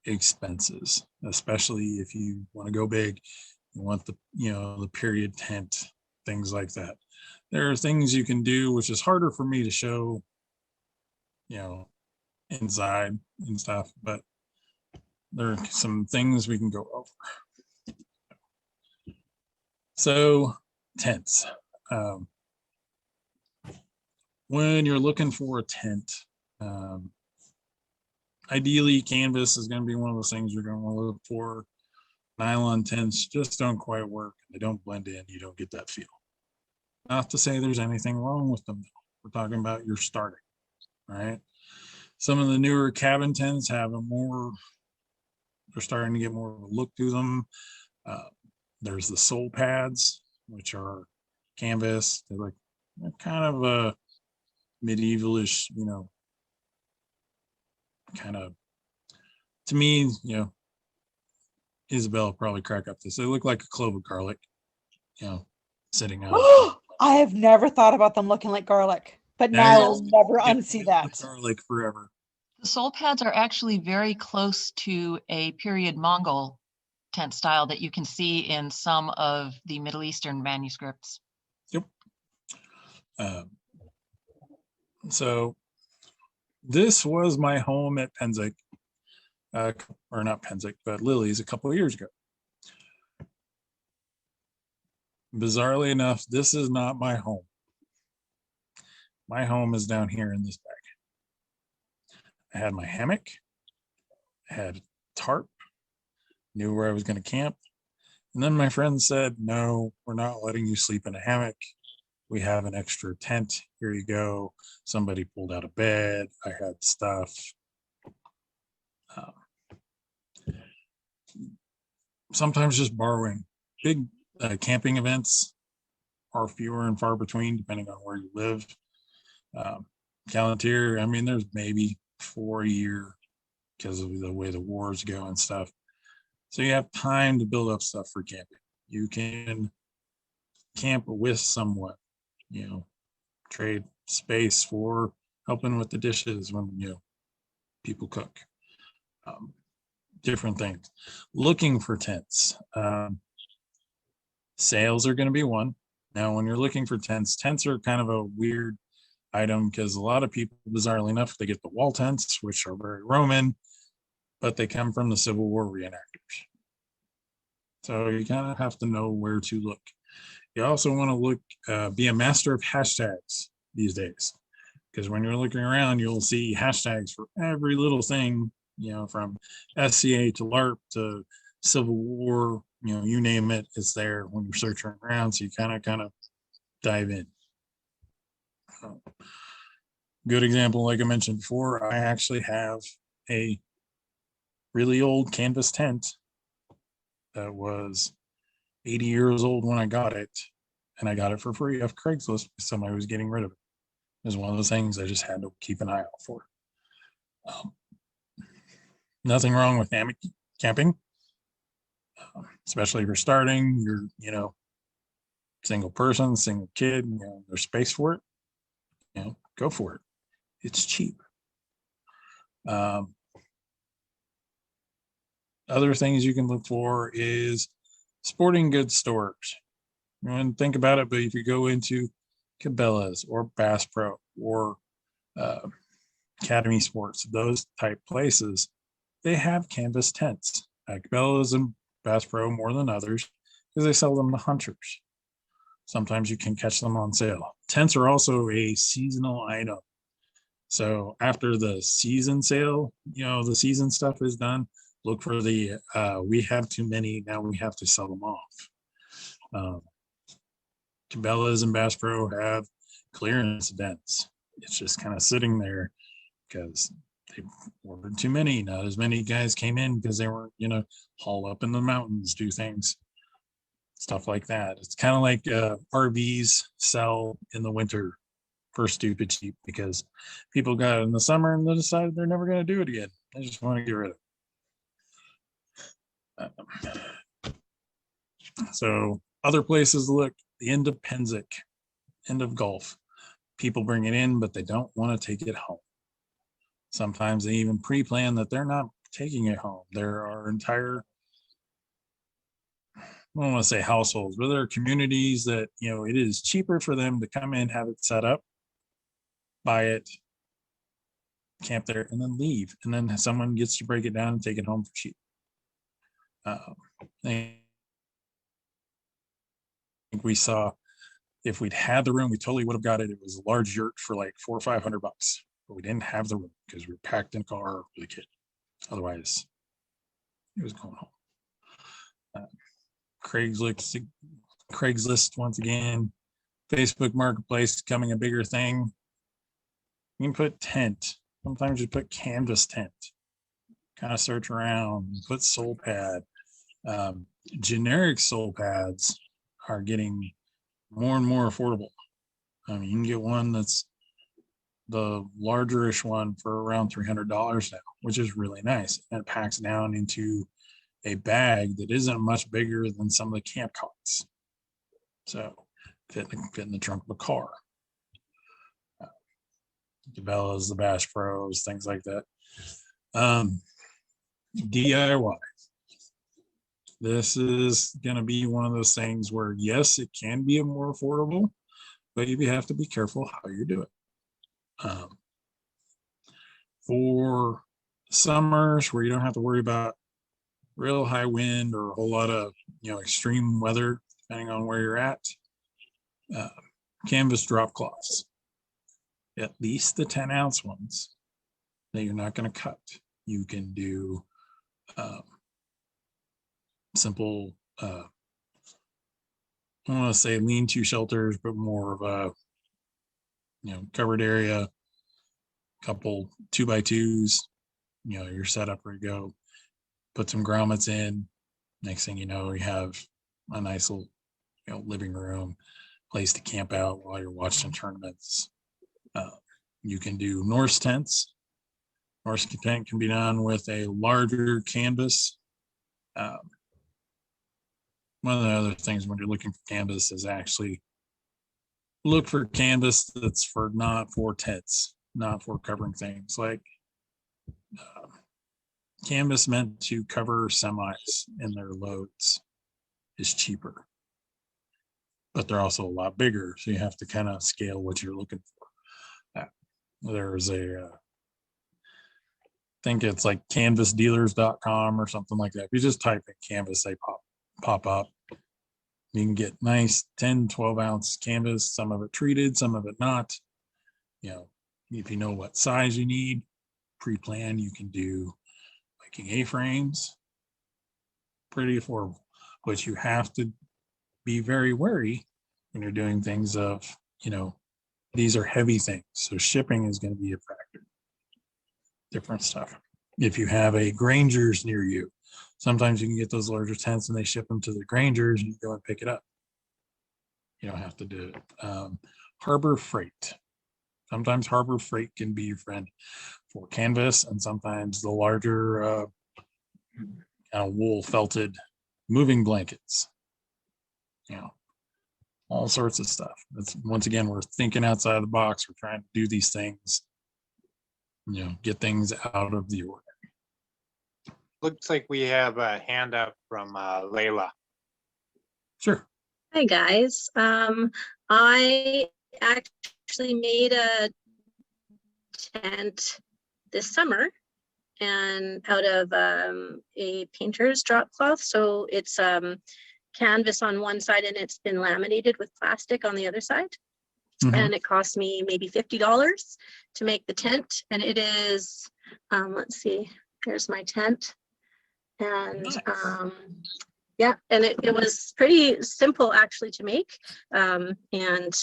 expenses, especially if you want to go big, you want the period tent, things like that. There are things you can do, which is harder for me to show, inside and stuff, but there are some things we can go over. So tents. When you're looking for a tent, ideally canvas is going to be one of those things you're going to want to look for. Nylon tents just don't quite work. They don't blend in. You don't get that feel. Not to say there's anything wrong with them. We're talking about your starting, right? Some of the newer cabin tents have they're starting to get more of a look to them. There's the sole pads, which are canvas. They're kind of a medievalish, kind of to me, Isabel probably crack up this. They look like a clove of garlic, sitting out. I have never thought about them looking like garlic, but Now now you're I'll just never gonna unsee get that. with garlic forever. The sole pads are actually very close to a period Mongol tent style that you can see in some of the Middle Eastern manuscripts. Yep. So this was my home at Penzic, or not Penzic, but Lily's a couple of years ago. Bizarrely enough, this is not my home. My home is down here in this bag. I had my hammock, I had a tarp, knew where I was going to camp. And then my friend said, no, we're not letting you sleep in a hammock. We have an extra tent. Here you go. Somebody pulled out a bed. I had stuff. Sometimes just borrowing. Big camping events are fewer and far between, depending on where you live. Calentier, I mean, there's maybe 4 a year because of the way the wars go and stuff. So you have time to build up stuff for camping. You can camp with someone, trade space for helping with the dishes when, people cook. Different things. Looking for tents. Sales are going to be one. Now, when you're looking for tents, tents are kind of a weird item because a lot of people, bizarrely enough, they get the wall tents, which are very Roman, but they come from the Civil War reenactors. So you kind of have to know where to look. You also want to look, be a master of hashtags these days, because when you're looking around, you'll see hashtags for every little thing, from SCA to LARP to Civil War, you name it, it's there when you're searching around. So you kind of dive in. Good example, like I mentioned before, I actually have a really old canvas tent that was 80 years old when I got it, and I got it for free off Craigslist because somebody was getting rid of it. It was one of those things I just had to keep an eye out for. Nothing wrong with camping, especially if you're starting, you're, single person, single kid, there's space for it, go for it. It's cheap. Other things you can look for is sporting goods stores. You wouldn't think about it, but if you go into Cabela's or Bass Pro or Academy Sports, those type places, they have canvas tents. Cabela's and Bass Pro more than others because they sell them to hunters. Sometimes you can catch them on sale. Tents are also a seasonal item. So after the season sale, the season stuff is done, look for the, we have too many, now we have to sell them off. Cabela's and Bass Pro have clearance events. It's just kind of sitting there because they ordered too many. Not as many guys came in because they weren't, haul up in the mountains, do things, stuff like that. It's kind of like RVs sell in the winter for stupid cheap because people got it in the summer and they decided they're never going to do it again. They just want to get rid of it. So other places to look, the end of Penzic, end of Gulf. People bring it in, but they don't want to take it home. Sometimes they even pre-plan that they're not taking it home. There are entire, I don't want to say households, but there are communities that, it is cheaper for them to come in, have it set up, buy it, camp there, and then leave. And then someone gets to break it down and take it home for cheap. I think we saw, if we'd had the room, we totally would have got it. It was a large yurt for like $400 or $500, but we didn't have the room because we were packed in a car with a kid. Otherwise, it was going home. Craigslist once again, Facebook Marketplace becoming a bigger thing. You can put tent. Sometimes you put canvas tent. Kind of search around, put soul pad. Generic soul pads are getting more and more affordable. I mean, you can get one that's the largerish one for around $300 now, which is really nice. And it packs down into a bag that isn't much bigger than some of the camp cots. So fit in the trunk of a car. The Bellas, the Bash Pros, things like that. DIY. This is going to be one of those things where, yes, it can be more affordable, but you have to be careful how you do it. For summers where you don't have to worry about real high wind or a whole lot of extreme weather, depending on where you're at, canvas drop cloths, at least the 10-ounce ones that you're not going to cut. You can do simple, I don't want to say lean-to shelters, but more of a covered area, couple 2x2s, you're set up where you go, put some grommets in. Next thing you know, you have a nice little living room, place to camp out while you're watching tournaments. You can do Norse tents. Norse tent can be done with a larger canvas. One of the other things when you're looking for canvas is actually look for canvas that's not for tents, not for covering things like canvas meant to cover semis in their loads is cheaper, but they're also a lot bigger. So you have to kind of scale what you're looking for. There's I think it's like canvasdealers.com or something like that. If you just type in canvas, they pop up. You can get nice 10, 12-ounce canvas, some of it treated, some of it not. If you know what size you need, pre-plan, you can do Viking A-frames, pretty affordable. But you have to be very wary when you're doing things of, these are heavy things. So shipping is going to be a factor. Different stuff. If you have a Granger's near you, sometimes you can get those larger tents and they ship them to the Grangers and you go and pick it up. You don't have to do it. Harbor Freight. Sometimes Harbor Freight can be your friend for canvas, and sometimes the larger wool felted moving blankets. All sorts of stuff. That's once again, we're thinking outside of the box. We're trying to do these things, get things out of the ordinary. Looks like we have a hand up from Layla. Sure. Hi guys. I actually made a tent this summer and out of a painter's drop cloth. So it's canvas on one side and it's been laminated with plastic on the other side. Mm-hmm. And it cost me maybe $50 to make the tent. And it is, let's see, here's my tent. And nice. Yeah, and it was pretty simple actually to make, and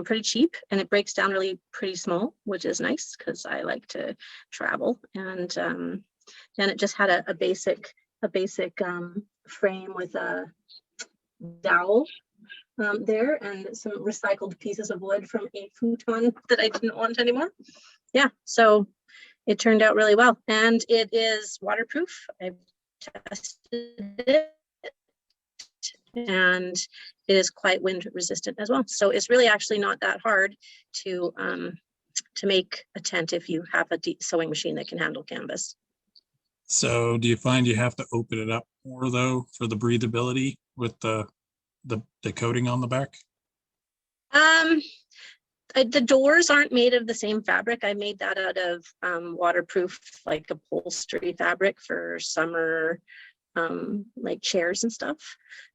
pretty cheap, and it breaks down really pretty small, which is nice because I like to travel. And then it just had a basic frame with a dowel there and some recycled pieces of wood from a futon that I didn't want anymore. Yeah, so it turned out really well, and it is waterproof. I've tested it, and it is quite wind resistant as well. So it's really actually not that hard to make a tent if you have a sewing machine that can handle canvas. So do you find you have to open it up more though for the breathability with the coating on the back? The doors aren't made of the same fabric. I made that out of waterproof, like upholstery fabric for summer, like chairs and stuff,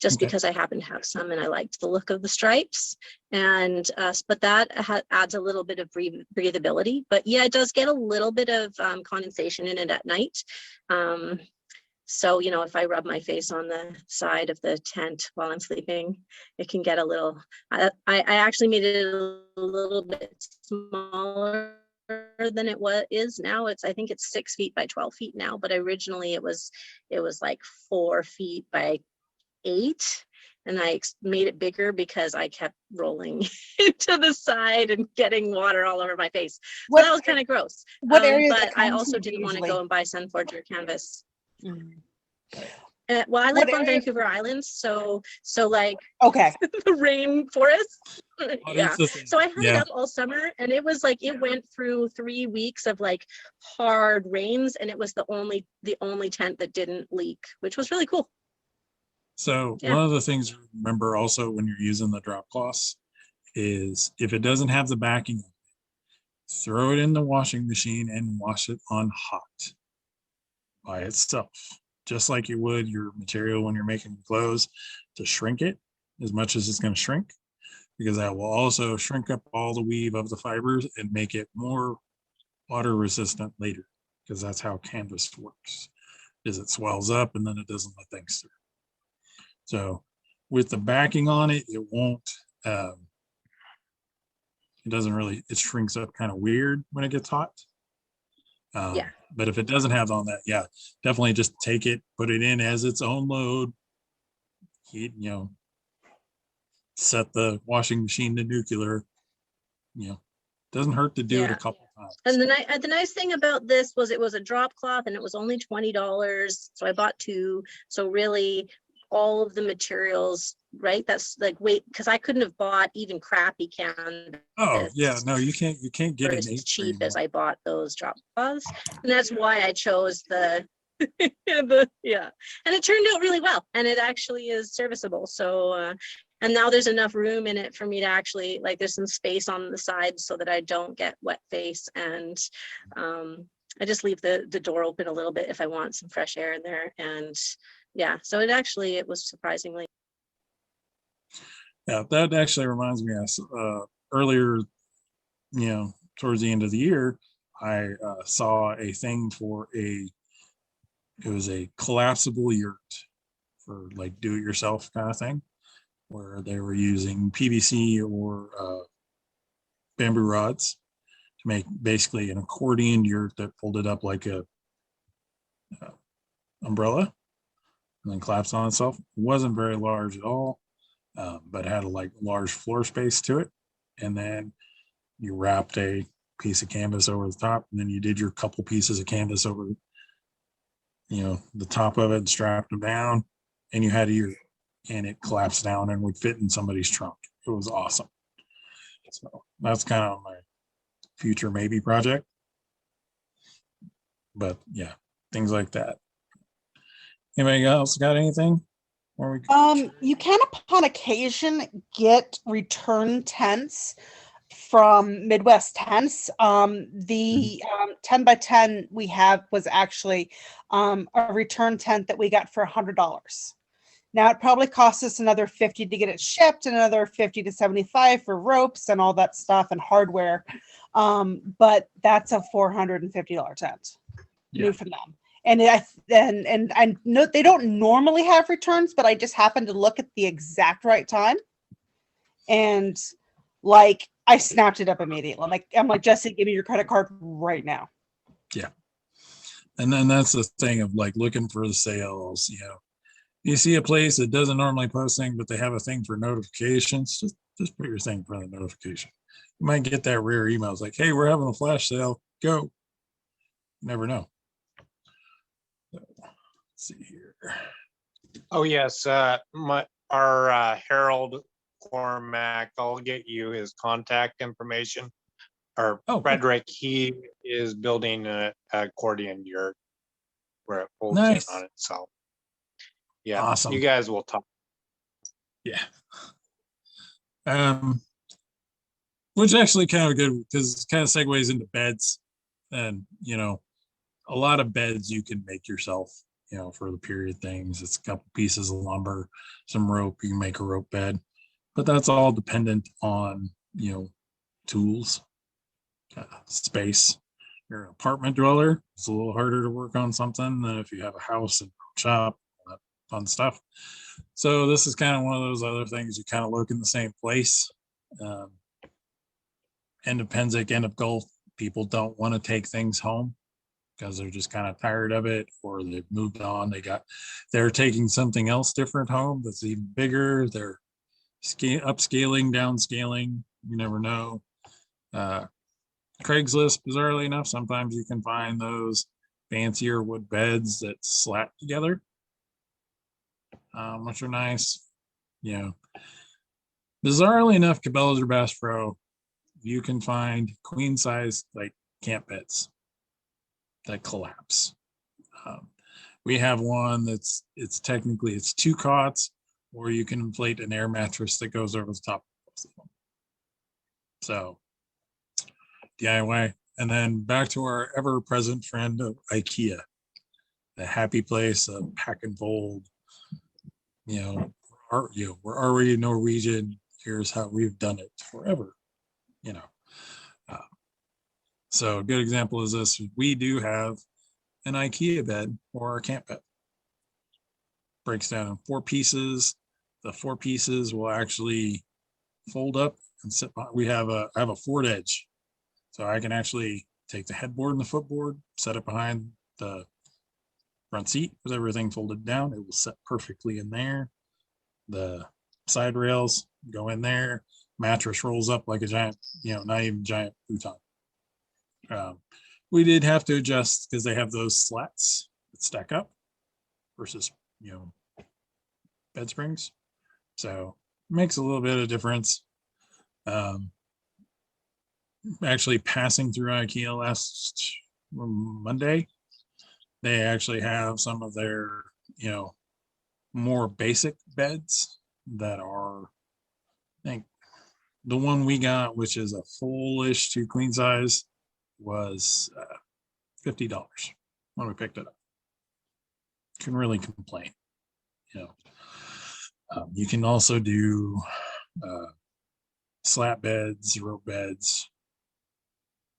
just because I happen to have some and I liked the look of the stripes. And but that adds a little bit of breathability. But yeah, it does get a little bit of condensation in it at night. So, if I rub my face on the side of the tent while I'm sleeping, it can get a little, I actually made it a little bit smaller than it is now. I think it's 6 feet by 12 feet now, but originally it was like 4 feet by 8. and I made it bigger because I kept rolling to the side and getting water all over my face. So that was kind of gross. What area of the But I also continent didn't want to usually? go and buy Sunforger canvas. Mm. Well, I What live on area- Vancouver Island, so like Okay. the rainforest. Oh, Yeah. that's the thing. So I had it Yeah. up all summer, and it was like it went through 3 weeks of like hard rains, and it was the only tent that didn't leak, which was really cool. So Yeah. one of the things to remember also when you're using the drop cloths is if it doesn't have the backing, throw it in the washing machine and wash it on hot by itself, just like you would your material when you're making clothes, to shrink it as much as it's going to shrink, because that will also shrink up all the weave of the fibers and make it more water resistant later, because that's how canvas works, is it swells up and then it doesn't let things through. So with the backing on it, it won't, it doesn't really, it shrinks up kind of weird when it gets hot. Yeah. But if it doesn't have on that, yeah, definitely just take it, put it in as its own load, heat, set the washing machine to nuclear, doesn't hurt to do it a Yeah. couple times. And the nice thing about this was it was a drop cloth and it was only $20. So I bought 2. So really all of the materials, right? That's like, wait, because I couldn't have bought even crappy canvas. Oh yeah, no, you can't get for it as cheap as I bought those drop cloths. And that's why I chose the yeah. And it turned out really well. And it actually is serviceable. So and now there's enough room in it for me to actually, like, there's some space on the side so that I don't get wet face. And I just leave the door open a little bit if I want some fresh air in there. And yeah, so it was surprisingly. Yeah, that actually reminds me, earlier, towards the end of the year, I saw a thing for it was a collapsible yurt for like do-it-yourself kind of thing, where they were using PVC or bamboo rods to make basically an accordion yurt that folded up like a umbrella and then collapsed on itself. It wasn't very large at all, but had a like large floor space to it. And then you wrapped a piece of canvas over the top, and then you did your couple pieces of canvas over, the top of it and strapped them down, and you had and it collapsed down and would fit in somebody's trunk. It was awesome. So that's kind of my future maybe project. But yeah, things like that. Anybody else got anything? You can upon occasion get return tents from Midwest Tents. The 10 by 10 we have was actually a return tent that we got for $100. Now it probably costs us another 50 to get it shipped and another 50 to 75 for ropes and all that stuff and hardware. But that's a $450 tent new from them. And I know they don't normally have returns, but I just happened to look at the exact right time. And like I snapped it up immediately. I'm like, Jesse, give me your credit card right now. Yeah. And then that's the thing of like looking for the sales, You see a place that doesn't normally post things, but they have a thing for notifications. Just put your thing for the notification. You might get that rare email. It's like, hey, we're having a flash sale. Go. You never know. So, let's see here. Oh yes, our Harold Cormac. I'll get you his contact information. Or Frederick, he is building an accordion yurt where it folds in on itself. Yeah, awesome. You guys will talk. Yeah. Which actually kind of good because it kind of segues into beds, and a lot of beds you can make yourself. For the period things, it's a couple pieces of lumber, some rope. You can make a rope bed, but that's all dependent on tools, space. If you're an apartment dweller, it's a little harder to work on something than if you have a house and shop. Fun stuff. So this is kind of one of those other things you kind of look in the same place. End of Pennsic, end of Gulf, people don't want to take things home. because they're just kind of tired of it, or they've moved on. They're taking something else different home that's even bigger. They're upscaling, downscaling. You never know. Craigslist, bizarrely enough, sometimes you can find those fancier wood beds that slat together, which are nice. You know, bizarrely enough, Cabela's or Bass Pro, you can find queen size like camp beds that collapse. We have one it's technically it's 2 cots, or you can inflate an air mattress that goes over the top of them. So DIY. And then back to our ever-present friend of IKEA, the happy place of pack and fold. You know, we're already Norwegian. Here's how we've done it forever. You know, so a good example is this: we do have an IKEA bed or our camp bed. Breaks down in 4 pieces. The 4 pieces will actually fold up and sit behind. I have a forward edge. So I can actually take the headboard and the footboard, set it behind the front seat with everything folded down. It will set perfectly in there. The side rails go in there. Mattress rolls up like a giant, not even giant futon. We did have to adjust because they have those slats that stack up versus, bed springs. So it makes a little bit of difference. Actually passing through IKEA last Monday, they actually have some of their, more basic beds that are, I think the one we got, which is a full-ish to queen size, was $50 when we picked it up. Couldn't really complain. You can also do slat beds, rope beds.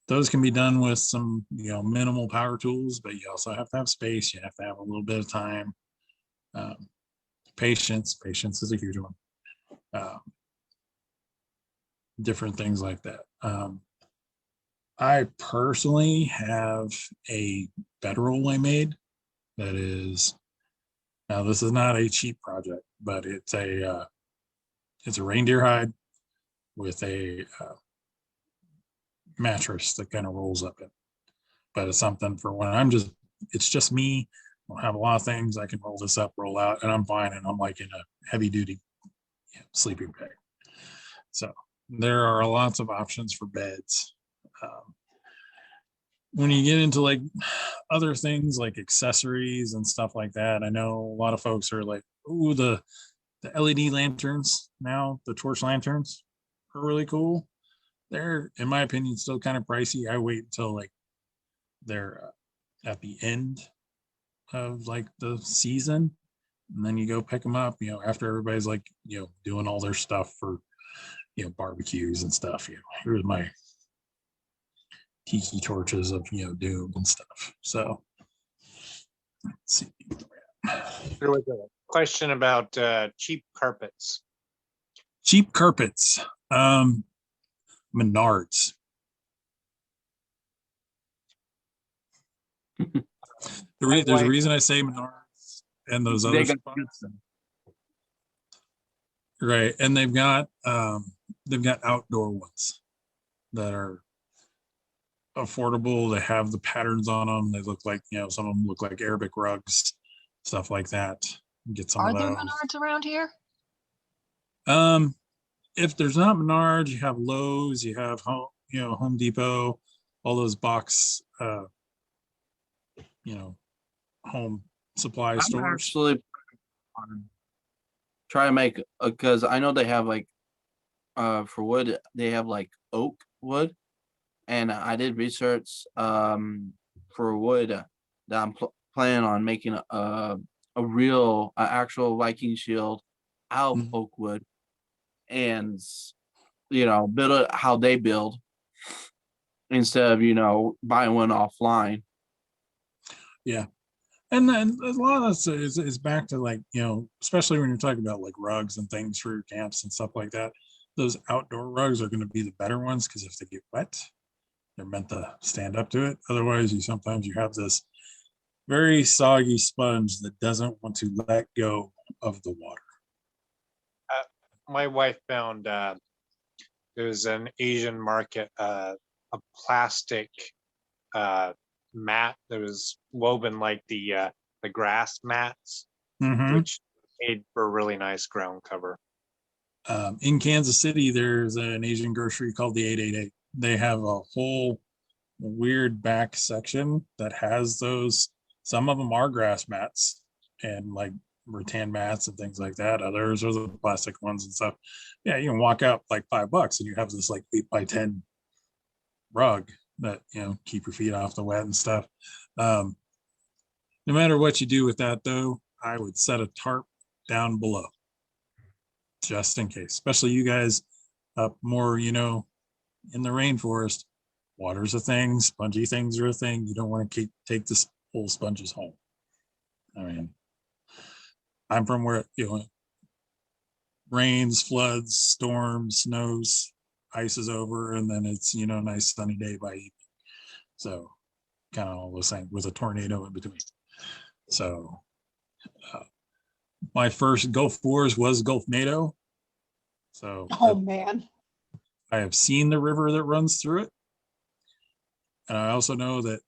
Those can be done with some, minimal power tools, but you also have to have space. You have to have a little bit of time. Patience is a huge one. Different things like that. I personally have a bedroll I made that is, now this is not a cheap project, but it's a reindeer hide with a mattress that kind of rolls up it. But it's something for when it's just me. I don't have a lot of things. I can roll this up, roll out, and I'm fine. And I'm like in a heavy duty sleeping bag. So there are lots of options for beds. When you get into like other things like accessories and stuff like that, I know a lot of folks are like, ooh, the LED lanterns now, the torch lanterns are really cool. They're, in my opinion, still kind of pricey. I wait until like they're at the end of like the season, and then you go pick them up, after everybody's like, doing all their stuff for, barbecues and stuff. Here's my tiki torches of, doom and stuff. So let's see. There was a question about cheap carpets. Cheap carpets. Menards. There's a reason I say Menards and those other spots. Right, and they've got outdoor ones that are affordable. They have the patterns on them. They look like, some of them look like Arabic rugs, stuff like that. Get some Are of there those. Menards around here? If there's not Menards, you have Lowe's, you have Home Depot, all those box, home supply stores. Actually try to make, because I know they have like for wood, they have like oak wood, and I did research for wood that I'm planning on making a real actual Viking shield out of oak wood, and build it how they build instead of buying one offline. Yeah. And then a lot of this is back to like, especially when you're talking about like rugs and things for your camps and stuff like that, those outdoor rugs are going to be the better ones, because if they get wet, They're meant to stand up to it. Otherwise, you have this very soggy sponge that doesn't want to let go of the water. My wife found it was an Asian market, a plastic mat that was woven like the grass mats, Mhm. which made for a really nice ground cover. In Kansas City, there's an Asian grocery called the 888. They have a whole weird back section that has those. Some of them are grass mats and like rattan mats and things like that. Others are the plastic ones and stuff. Yeah, you can walk out like $5 and you have this like 8x10 rug that, keep your feet off the wet and stuff. No matter what you do with that, though, I would set a tarp down below just in case, especially you guys up more, in the rainforest. Water's a thing, spongy things are a thing. You don't want to take this whole sponges home. I mean, I'm from where, rains, floods, storms, snows, ice is over, and then it's, nice sunny day by evening. So kind of all the same with a tornado in between. So my first Gulf Wars was Gulf NATO. So Oh man. I have seen the river that runs through it. And I also know that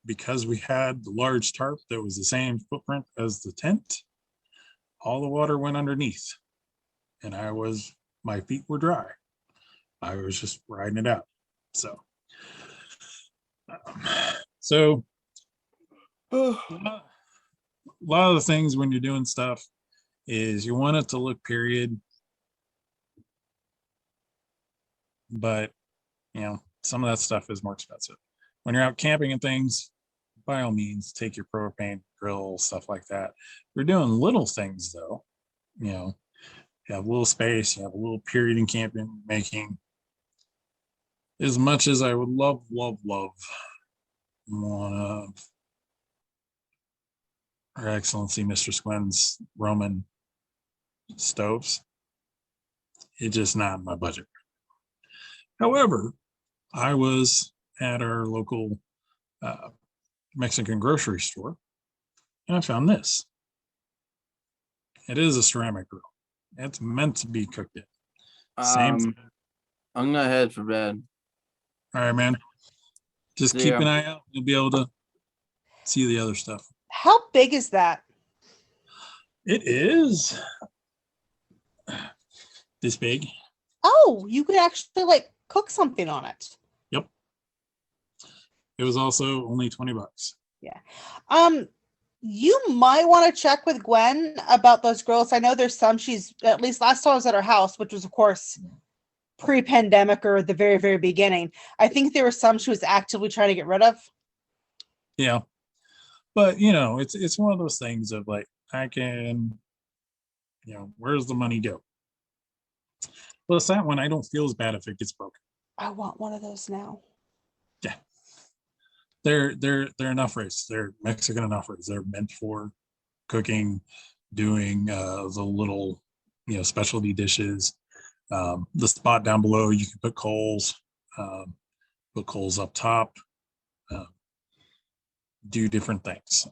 because we had the large tarp that was the same footprint as the tent, all the water went underneath. And my feet were dry. I was just riding it out. So, a lot of the things when you're doing stuff is you want it to look period. But, some of that stuff is more expensive. When you're out camping and things, by all means, take your propane grill, stuff like that. You're doing little things though, you have a little space, you have a little period in camping making. As much as I would love one of Her Excellency Mr. Squin's Roman stoves, it's just not in my budget. However, I was at our local Mexican grocery store and I found this. It is a ceramic grill. It's meant to be cooked in. Same. I'm gonna head for bed. All right, man. Just See keep ya. an eye out. You'll be able to see the other stuff. How big is that? It is this big. Oh, you could actually like cook something on it. Yep. It was also only $20. You might want to check with Gwen about those grills. I know there's some she's, at least last time I was at her house, which was of course pre-pandemic or the very, very beginning. I think there were some she was actively trying to get rid of. Yeah. But it's one of those things of like, I can, where's the money go? Plus that one, I don't feel as bad if it gets broken. I want one of those now. Yeah. They're enough race. They're Mexican enough race. They're meant for cooking, doing the little, specialty dishes. The spot down below, you can put coals up top, do different things.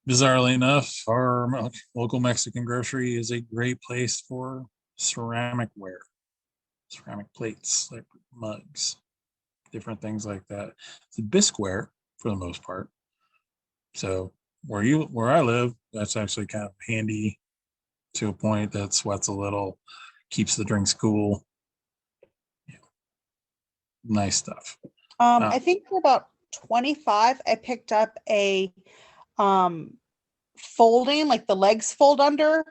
Bizarrely enough, our local Mexican grocery is a great place for ceramic ware, ceramic plates, like mugs, different things like that. It's bisqueware for the most part. So where I live, that's actually kind of handy to a point that sweats a little, keeps the drinks cool. Nice stuff. I think for about 25, I picked up a folding, like the legs fold under,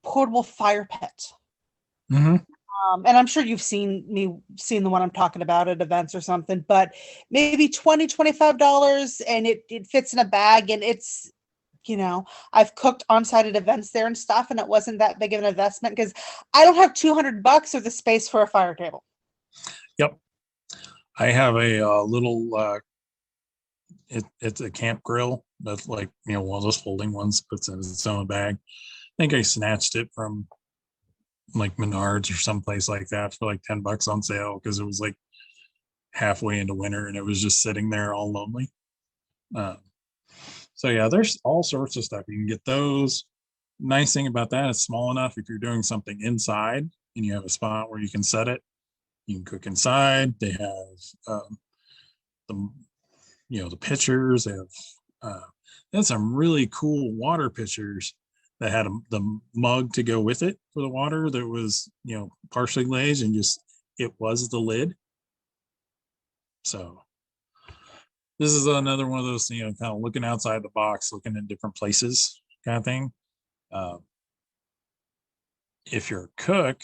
portable fire pit. Mm-hmm. And I'm sure you've seen the one I'm talking about at events or something, but maybe $20-$25 and it fits in a bag and it's, I've cooked on site at events there and stuff, and it wasn't that big of an investment because I don't have $200 or the space for a fire table. Yep. I have a little, it's a camp grill that's like, one of those folding ones, puts in its own bag. I think I snatched it from like Menards or someplace like that for like $10 on sale because it was like halfway into winter and it was just sitting there all lonely. So yeah, there's all sorts of stuff. You can get those. Nice thing about that, it's small enough if you're doing something inside and you have a spot where you can set it. You can cook inside. They have the the pitchers. They have some really cool water pitchers that had the mug to go with it for the water that was partially glazed and just it was the lid. So this is another one of those kind of looking outside the box, looking in different places kind of thing. If you're a cook,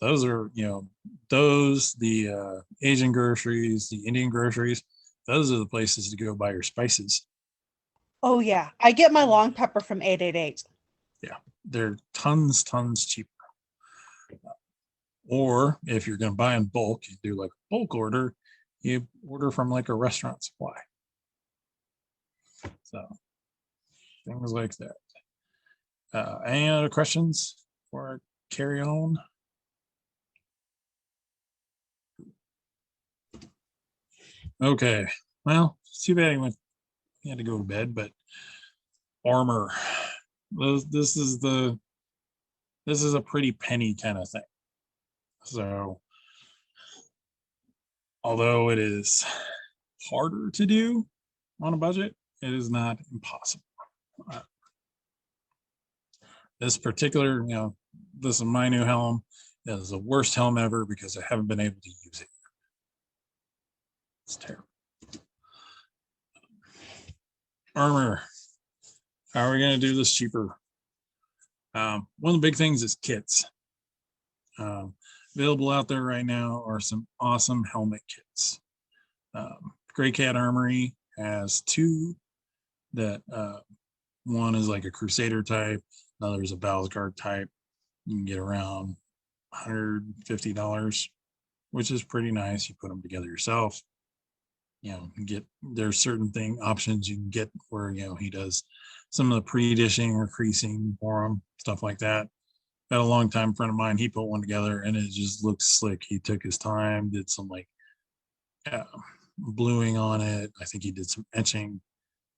those are the Asian groceries, the Indian groceries, those are the places to go buy your spices. Oh yeah, I get my long pepper from 888. Yeah, they're tons cheaper. Or if you're going to buy in bulk, you do like a bulk order, you order from like a restaurant supply. So things like that. Any other questions before I carry on? Okay, well, it's too bad he had to go to bed, but armor. This is a pretty penny kind of thing. So although it is harder to do on a budget, it is not impossible. This particular, this is my new helm. It is the worst helm ever because I haven't been able to use it. It's terrible. Armor. How are we going to do this cheaper? One of the big things is kits. Available out there right now are some awesome helmet kits. Gray Cat Armory has two that one is like a Crusader type, another is a Valsgard type. You can get around $150, which is pretty nice. You put them together yourself. There's certain options you can get where he does some of the pre-dishing or creasing for them, stuff like that. Got a long-time friend of mine, he put one together and it just looks slick. He took his time, did some bluing on it. I think he did some etching.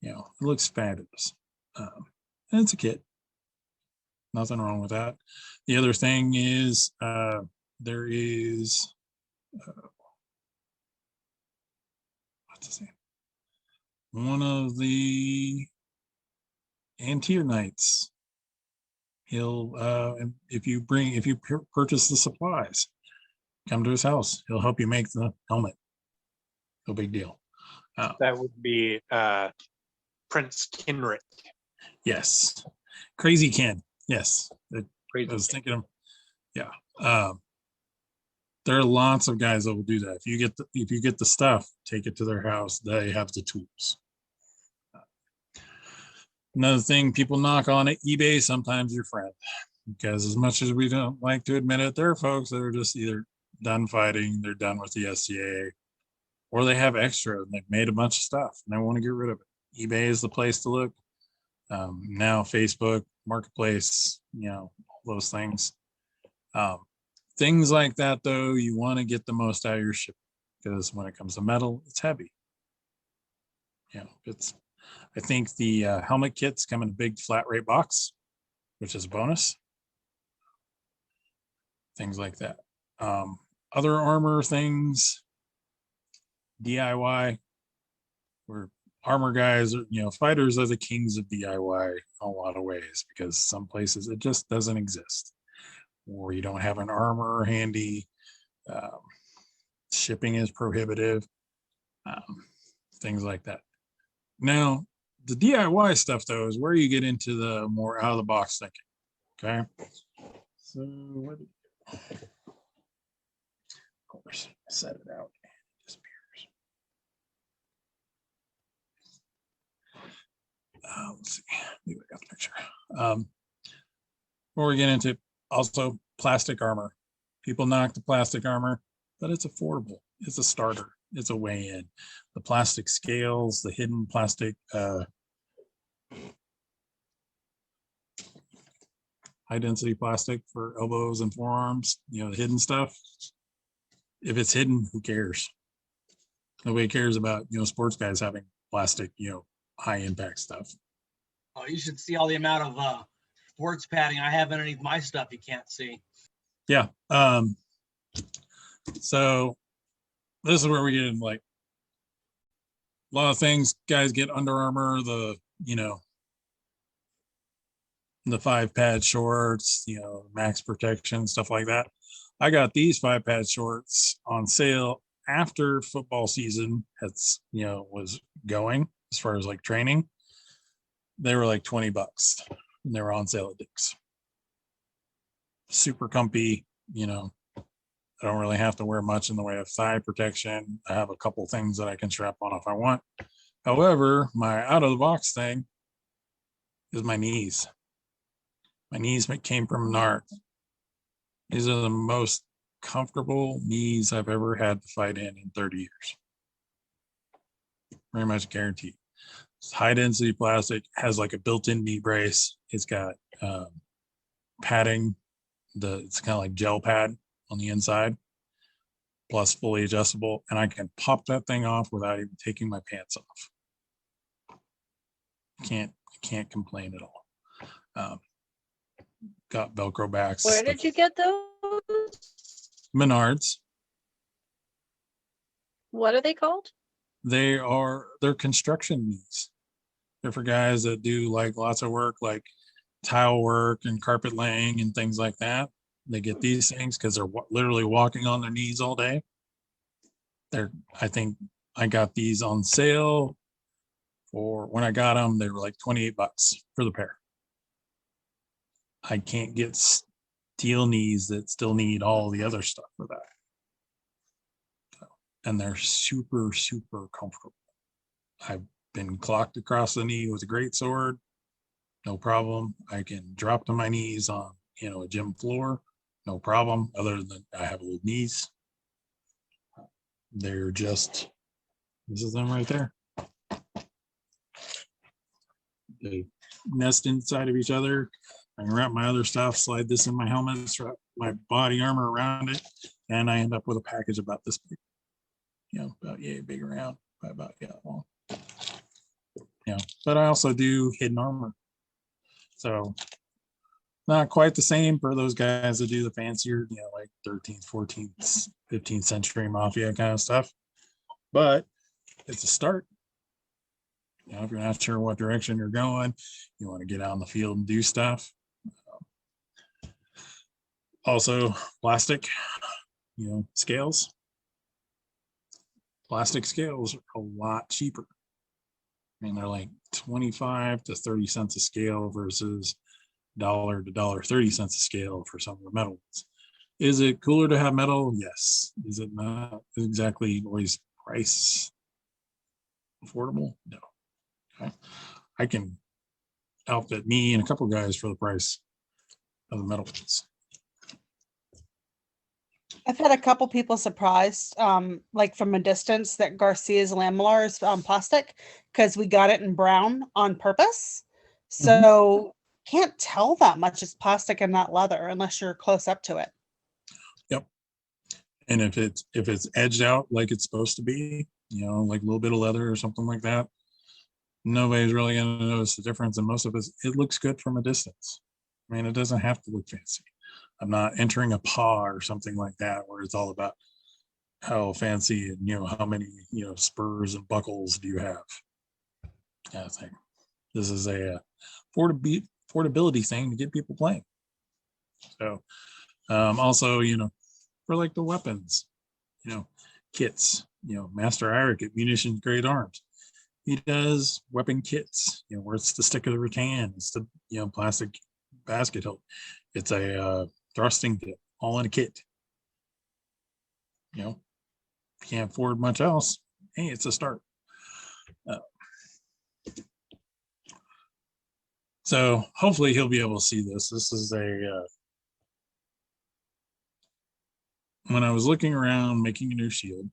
It looks fabulous. And it's a kit. Nothing wrong with that. The other thing is there is one of the Antier Knights. He'll if you purchase the supplies, come to his house. He'll help you make the helmet. No big deal. That would be Prince Kenrick. Yes, Crazy Ken. Yes, I was thinking of. Yeah, there are lots of guys that will do that. If you get the stuff, take it to their house. They have the tools. Another thing people knock on at eBay, sometimes your friend, because as much as we don't like to admit it, there are folks that are just either done fighting, they're done with the SCA, or they have extra and they've made a bunch of stuff and they want to get rid of it. eBay is the place to look. Now Facebook, Marketplace, all those things. Things like that, though, you want to get the most out of your shipping because when it comes to metal, it's heavy. I think the helmet kits come in a big flat rate box, which is a bonus. Things like that. Other armor things, DIY, where armor guys, fighters are the kings of DIY in a lot of ways because some places it just doesn't exist. Or you don't have an armor handy. Shipping is prohibitive. Things like that. Now, the DIY stuff, though, is where you get into the more out of the box thinking. Okay. So, what of course, I set it out and it disappears. Let's see. Maybe I got the picture. Before we get into also plastic armor. People knock the plastic armor, but it's affordable. It's a starter. It's a way in. The plastic scales, the hidden plastic high density plastic for elbows and forearms, the hidden stuff. If it's hidden, who cares? Nobody cares about, sports guys having plastic, high impact stuff. Oh, you should see all the amount of sports padding I have underneath my stuff you can't see. Yeah. So this is where we get in, like, a lot of things. Guys get Under Armour, the 5-pad shorts, max protection, stuff like that. I got these 5-pad shorts on sale after football season was going, as far as like training. They were like $20 and they were on sale at Dick's. Super comfy, I don't really have to wear much in the way of thigh protection. I have a couple things that I can strap on if I want. However, my out of the box thing is my knees. My knees came from Nart. These are the most comfortable knees I've ever had to fight in 30 years. Very much guaranteed. It's high density plastic, has like a built-in knee brace. It's got padding. It's kind of like gel pad on the inside, plus fully adjustable. And I can pop that thing off without even taking my pants off. Can't complain at all. Got Velcro backs. Where did you get those? Menards. What are they called? They're construction knees. They're for guys that do like lots of work, like tile work and carpet laying and things like that. They get these things because they're literally walking on their knees all day. I think I got these on sale for when I got them. They were like $28 for the pair. I can't get steel knees that still need all the other stuff for that. And they're super, super comfortable. I've been clocked across the knee with a great sword, no problem. I can drop to my knees on, a gym floor, no problem. Other than I have old knees. They're just, this is them right there. They nest inside of each other. I can wrap my other stuff, slide this in my helmet, strap my body armor around it, and I end up with a package about this big. About yay big around, about long. But I also do hidden armor. So not quite the same for those guys that do the fancier, like 13th, 14th, 15th century mafia kind of stuff. But it's a start. If you're not sure what direction you're going, you want to get out in the field and do stuff. Also, plastic, scales. Plastic scales are a lot cheaper. I mean, they're like 25 to 30 cents a scale versus $1 to $1.30 a scale for some of the metal ones. Is it cooler to have metal? Yes. Is it not exactly always price affordable? No. Okay. I can outfit me and a couple guys for the price of the metal ones. I've had a couple people surprised, like from a distance, that Garcia's lamellar is plastic because we got it in brown on purpose. So can't tell that much is plastic and not leather unless you're close up to it. Yep. And if it's edged out like it's supposed to be, like a little bit of leather or something like that, nobody's really going to notice the difference. And most of it looks good from a distance. I mean, it doesn't have to look fancy. I'm not entering a paw or something like that where it's all about how fancy and how many spurs and buckles do you have. I think this is a affordability thing to get people playing. So also for like the weapons, kits, Master Eric at Munitions Great Arms, he does weapon kits, where it's the stick of the rattan, it's the plastic basket hilt, it's a thrusting kit, all in a kit. Can't afford much else. Hey, it's a start. So hopefully he'll be able to see this. This is when I was looking around making a new shield,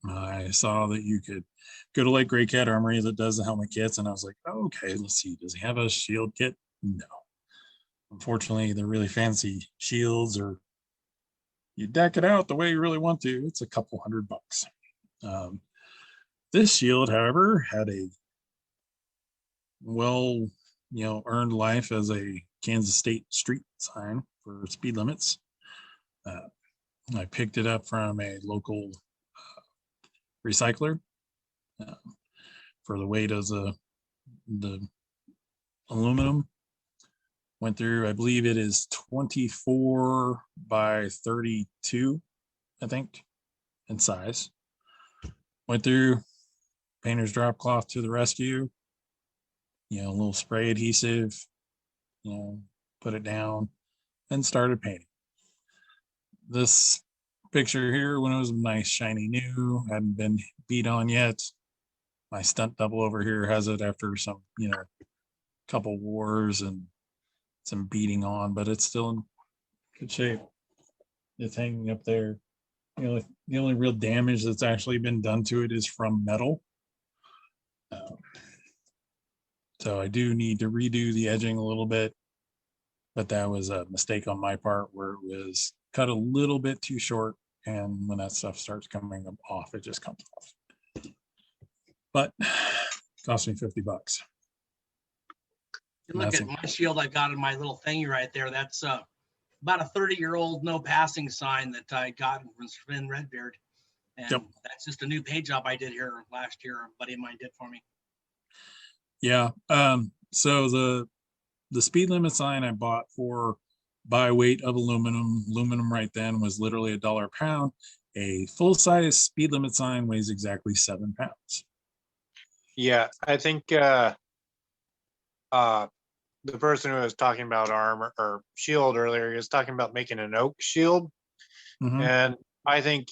I saw that you could go to like Gray Cat Armory that does the helmet kits, and I was like, oh, okay, let's see. Does he have a shield kit? No. Unfortunately, the really fancy shields, or you deck it out the way you really want to, it's a couple $100. This shield, however, had a well, earned life as a Kansas State street sign for speed limits. I picked it up from a local recycler for the weight of the aluminum. Went through, I believe it is 24 by 32, I think, in size. Went through, painter's drop cloth to the rescue, a little spray adhesive, put it down and started painting. This picture here, when it was nice, shiny new, hadn't been beat on yet. My stunt double over here has it after some, couple wars and some beating on, but it's still in good shape. It's hanging up there. The only real damage that's actually been done to it is from metal. So I do need to redo the edging a little bit, but that was a mistake on my part where it was cut a little bit too short, and when that stuff starts coming off, it just comes off. But cost me $50. Look at my shield I got in my little thingy right there. That's about a 30-year-old no passing sign that I got from Sven Redbeard. And Yep. That's just a new paint job I did here last year. A buddy of mine did for me. Yeah. So the speed limit sign I bought for by weight of aluminum. Aluminum right then was literally $1 a pound. A full-size speed limit sign weighs exactly 7 pounds. Yeah, I think the person who was talking about armor or shield earlier, he was talking about making an oak shield. Mhm. And I think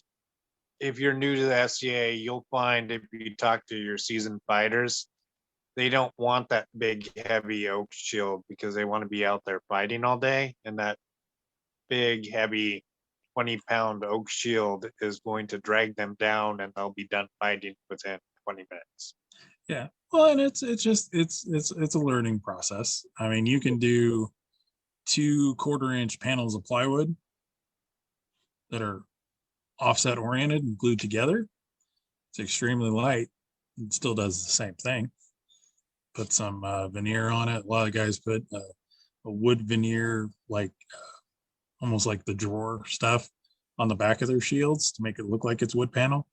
if you're new to the SCA, you'll find if you talk to your seasoned fighters, they don't want that big, heavy oak shield because they want to be out there fighting all day. And that big, heavy 20-pound oak shield is going to drag them down and they'll be done fighting within 20 minutes. Yeah. Well, and it's a learning process. I mean, you can do 2 1/4-inch panels of plywood that are offset oriented and glued together. It's extremely light. It still does the same thing. Put some veneer on it. A lot of guys put a wood veneer, like almost like the drawer stuff on the back of their shields to make it look like it's wood panel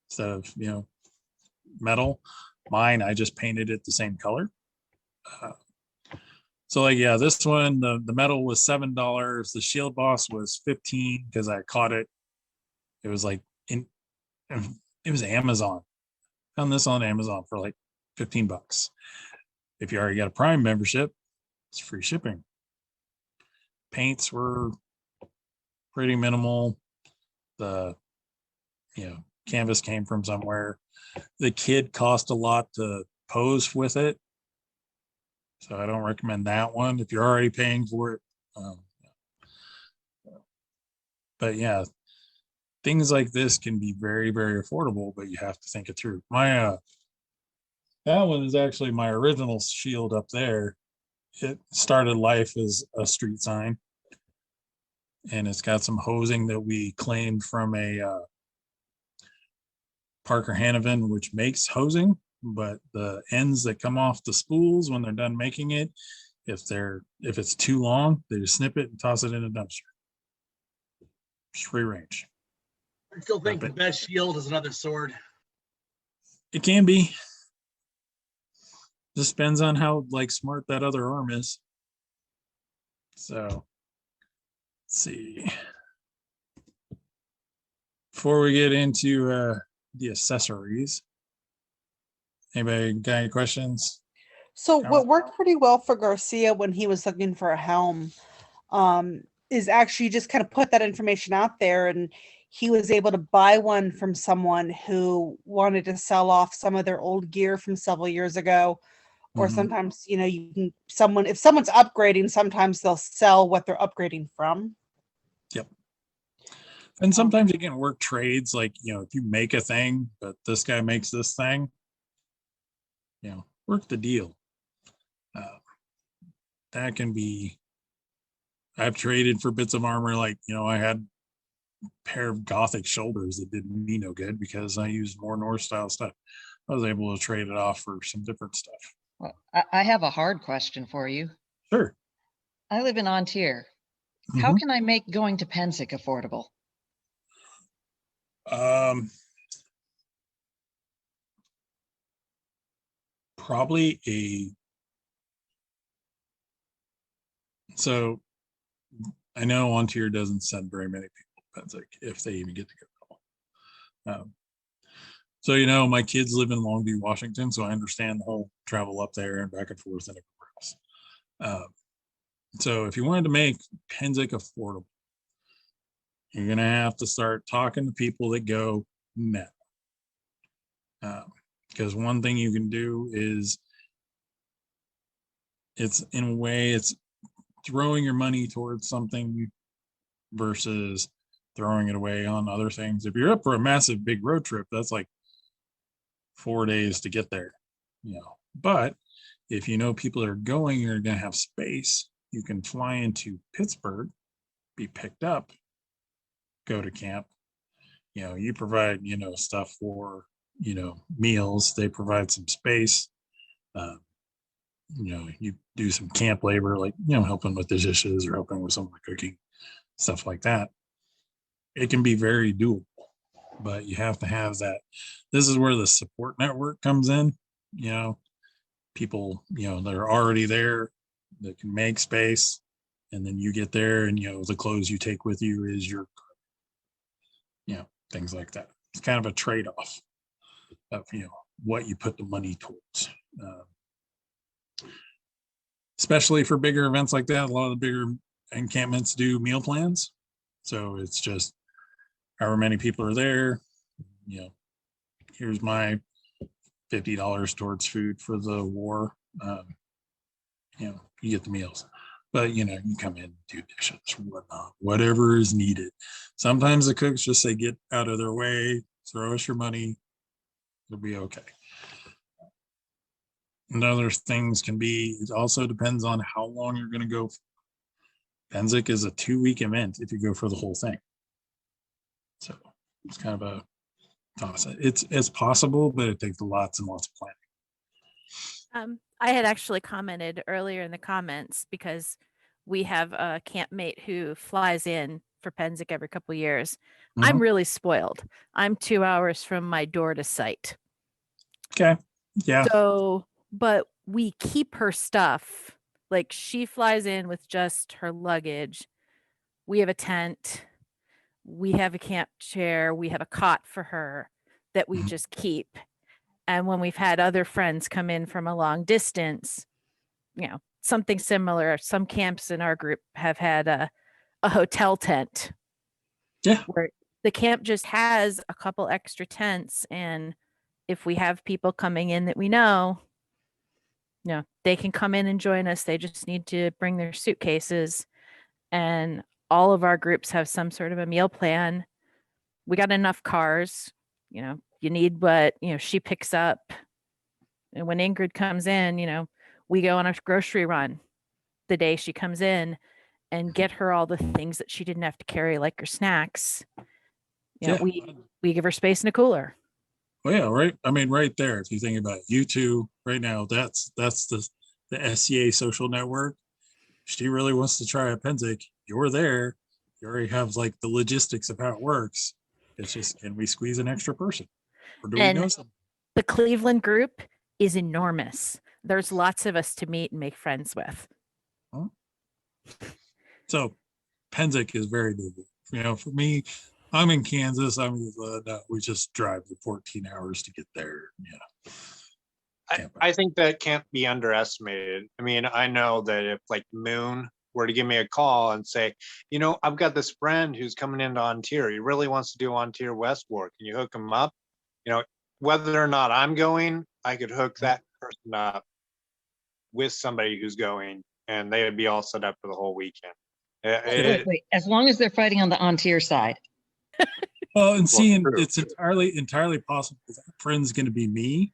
instead of, metal. Mine, I just painted it the same color. So like, yeah, this one, the metal was $7. The Shield Boss was $15 because I caught it. It was like it was Amazon. Found this on Amazon for like $15. If you already got a Prime membership, it's free shipping. Paints were pretty minimal. The canvas came from somewhere. The kit cost a lot to pose with it, so I don't recommend that one if you're already paying for it. But yeah, things like this can be very, very affordable, but you have to think it through. My that one is actually my original shield up there. It started life as a street sign, and it's got some hosing that we claimed from a Parker Hannifin, which makes hosing, but the ends that come off the spools when they're done making it, if it's too long, they just snip it and toss it in a dumpster. Just free range. I still think the best shield is another sword. It can be. Just depends on how smart that other arm is. So let's see. Before we get into the accessories, anybody got any questions? So what worked pretty well for Garcia when he was looking for a helm is actually just kind of put that information out there, and he was able to buy one from someone who wanted to sell off some of their old gear from several years ago. Or sometimes, if someone's upgrading, sometimes they'll sell what they're upgrading from. Yep. And sometimes you can work trades, like, if you make a thing, but this guy makes this thing, work the deal. That can be, I've traded for bits of armor. Like, I had pair of Gothic shoulders that did me no good because I used more North style stuff. I was able to trade it off for some different stuff. Well, I have a hard question for you. Sure. I live in Ontier. How can I make going to Pensick affordable? Probably so I know Ontier doesn't send very many people to Pensick if they even get to go. So, you know, my kids live in Longview, Washington, so I understand the whole travel up there and back and forth and everywhere else. So if you wanted to make Pensick affordable, you're going to have to start talking to people that go now. Because one thing you can do is it's in a way, it's throwing your money towards something versus throwing it away on other things. If you're up for a massive big road trip, that's like 4 days to get there, you know. But if you know people are going, you're going to have space. You can fly into Pittsburgh, be picked up, go to camp. You know, you provide, you know, stuff for, you know, meals. They provide some space. You know, you do some camp labor, like, you know, helping with the dishes or helping with some of the cooking, stuff like that. It can be very doable, but you have to have that. This is where the support network comes in. You know, people, you know, that are already there that can make space, and then you get there and, you know, the clothes you take with you is your, you know, things like that. It's kind of a trade-off of, you know, what you put the money towards. Especially for bigger events like that, a lot of the bigger encampments do meal plans. So it's just however many people are there, you know, here's my $50 towards food for the war. You know, you get the meals, but you know, you come in, do dishes, whatnot, whatever is needed. Sometimes the cooks just say, get out of their way, throw us your money, it'll be okay. And other things can be, it also depends on how long you're going to go. Pensick is a 2-week event if you go for the whole thing. So it's kind of a toss. It's possible, but it takes lots and lots of planning. I had actually commented earlier in the comments because we have a campmate who flies in for Pensick every couple of years. I'm really spoiled. I'm 2 hours from my door to site. Okay. Yeah. So, but we keep her stuff. Like she flies in with just her luggage. We have a tent. We have a camp chair. We have a cot for her that we just keep. And when we've had other friends come in from a long distance, you know, something similar, some camps in our group have had a hotel tent. Yeah. Where the camp just has a couple extra tents. And if we have people coming in that we know, you know, they can come in and join us. They just need to bring their suitcases. And all of our groups have some sort of a meal plan. We got enough cars, you know, you need what, you know, she picks up. And when Ingrid comes in, you know, we go on a grocery run the day she comes in and get her all the things that she didn't have to carry, like her snacks. You know, we give her space in a cooler. Well, yeah, right. I mean, right there, if you think about it, you two right now, that's the SCA social network. She really wants to try a Pensick. You're there. You already have like the logistics of how it works. It's just, can we squeeze an extra person? Or do we know something? The Cleveland group is enormous. There's lots of us to meet and make friends with. Huh? So Pensick is very doable. You know, for me, I'm in Kansas. We just drive the 14 hours to get there. Yeah. I think that can't be underestimated. I mean, I know that if like Moon were to give me a call and say, you know, I've got this friend who's coming into Ontier. He really wants to do Ontier West War. Can you hook him up? You know, whether or not I'm going, I could hook that person up with somebody who's going, and they would be all set up for the whole weekend. Wait, as long as they're fighting on the Ontier side. Well, and seeing it's entirely possible that friend's going to be me,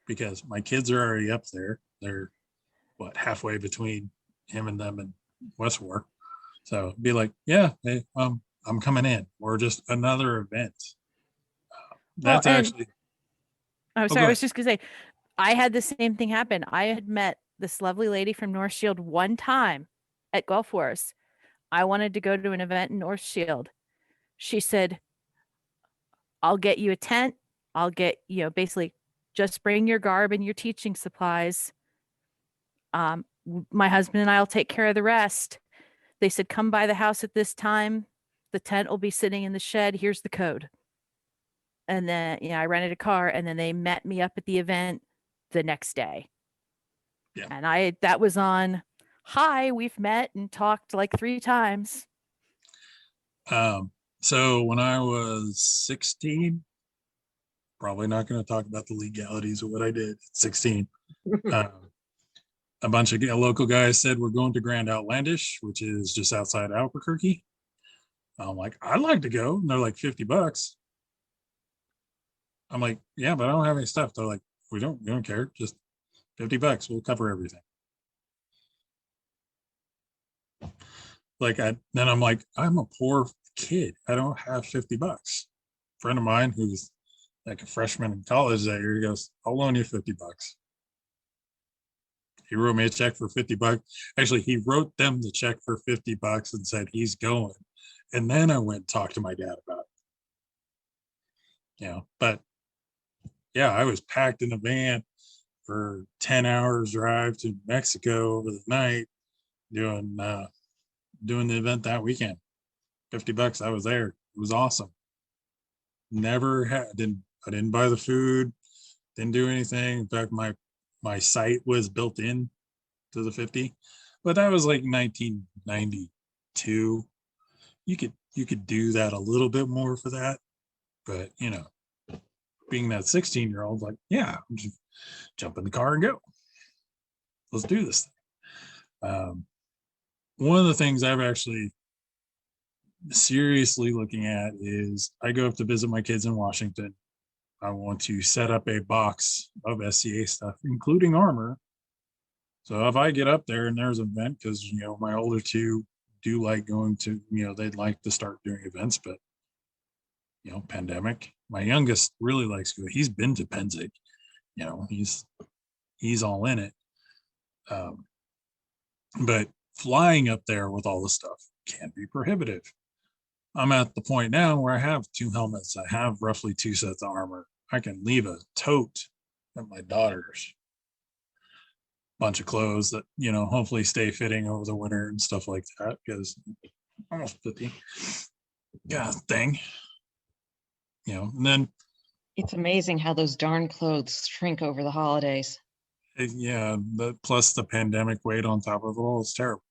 because my kids are already up there. They're halfway between him and them and West War. So be like, yeah, hey, I'm coming in, or just another event. Well, That's and- actually, I'm go sorry, I was ahead. just gonna say, I had the same thing happen. I had met this lovely lady from North Shield one time at Gulf Wars. I wanted to go to an event in North Shield. She said, I'll get you a tent. I'll get, basically just bring your garb and your teaching supplies. My husband and I will take care of the rest. They said, come by the house at this time. The tent will be sitting in the shed. Here's the code. And then, I rented a car, and then they met me up at the event the next day. Yeah. And that was on, hi, we've met and talked like 3 times. So when I was 16, probably not going to talk about the legalities of what I did at 16. A bunch of local guys said, we're going to Grand Outlandish, which is just outside Albuquerque. I'm like, I'd like to go. And they're like, $50. I'm like, yeah, but I don't have any stuff. They're like, we don't care. Just $50. We'll cover everything. Then I'm like, I'm a poor kid. I don't have $50. A friend of mine who's like a freshman in college that year, he goes, I'll loan you $50. He wrote me a check for $50. Actually, he wrote them the check for $50 and said he's going. And then I went and talked to my dad about it. But yeah, I was packed in a van for 10 hours drive to Mexico over the night doing the event that weekend. $50, I was there. It was awesome. I didn't buy the food, didn't do anything. In fact, my site was built in to the 50, but that was like 1992. You could do that a little bit more for that, but being that 16-year-old, like, yeah, just jump in the car and go. Let's do this thing. One of the things I've actually seriously looking at is I go up to visit my kids in Washington. I want to set up a box of SCA stuff, including armor. So if I get up there and there's an event, because my older two do like going to, they'd like to start doing events, but pandemic. My youngest really likes to go. He's been to Penzig. He's all in it. But flying up there with all the stuff can be prohibitive. I'm at the point now where I have 2 helmets. I have roughly 2 sets of armor. I can leave a tote at my daughter's. Bunch of clothes that, hopefully stay fitting over the winter and stuff like that, because almost 50. Yeah, thing. And then It's amazing how those darn clothes shrink over the holidays. yeah, plus the pandemic weight on top of it all is terrible.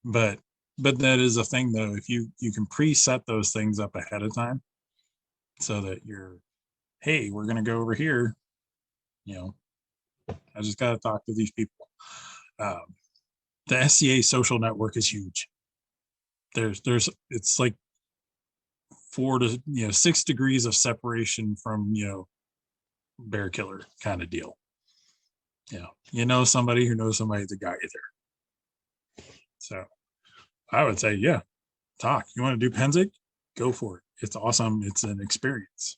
But that is a thing though. If you can preset those things up ahead of time, so that hey, we're gonna go over here. I just gotta talk to these people. The SCA social network is huge. It's like 4 to 6 degrees of separation from bear killer kind of deal. Somebody who knows somebody that got you there. So I would say, yeah, talk. You want to do Penzig? Go for it. It's awesome. It's an experience.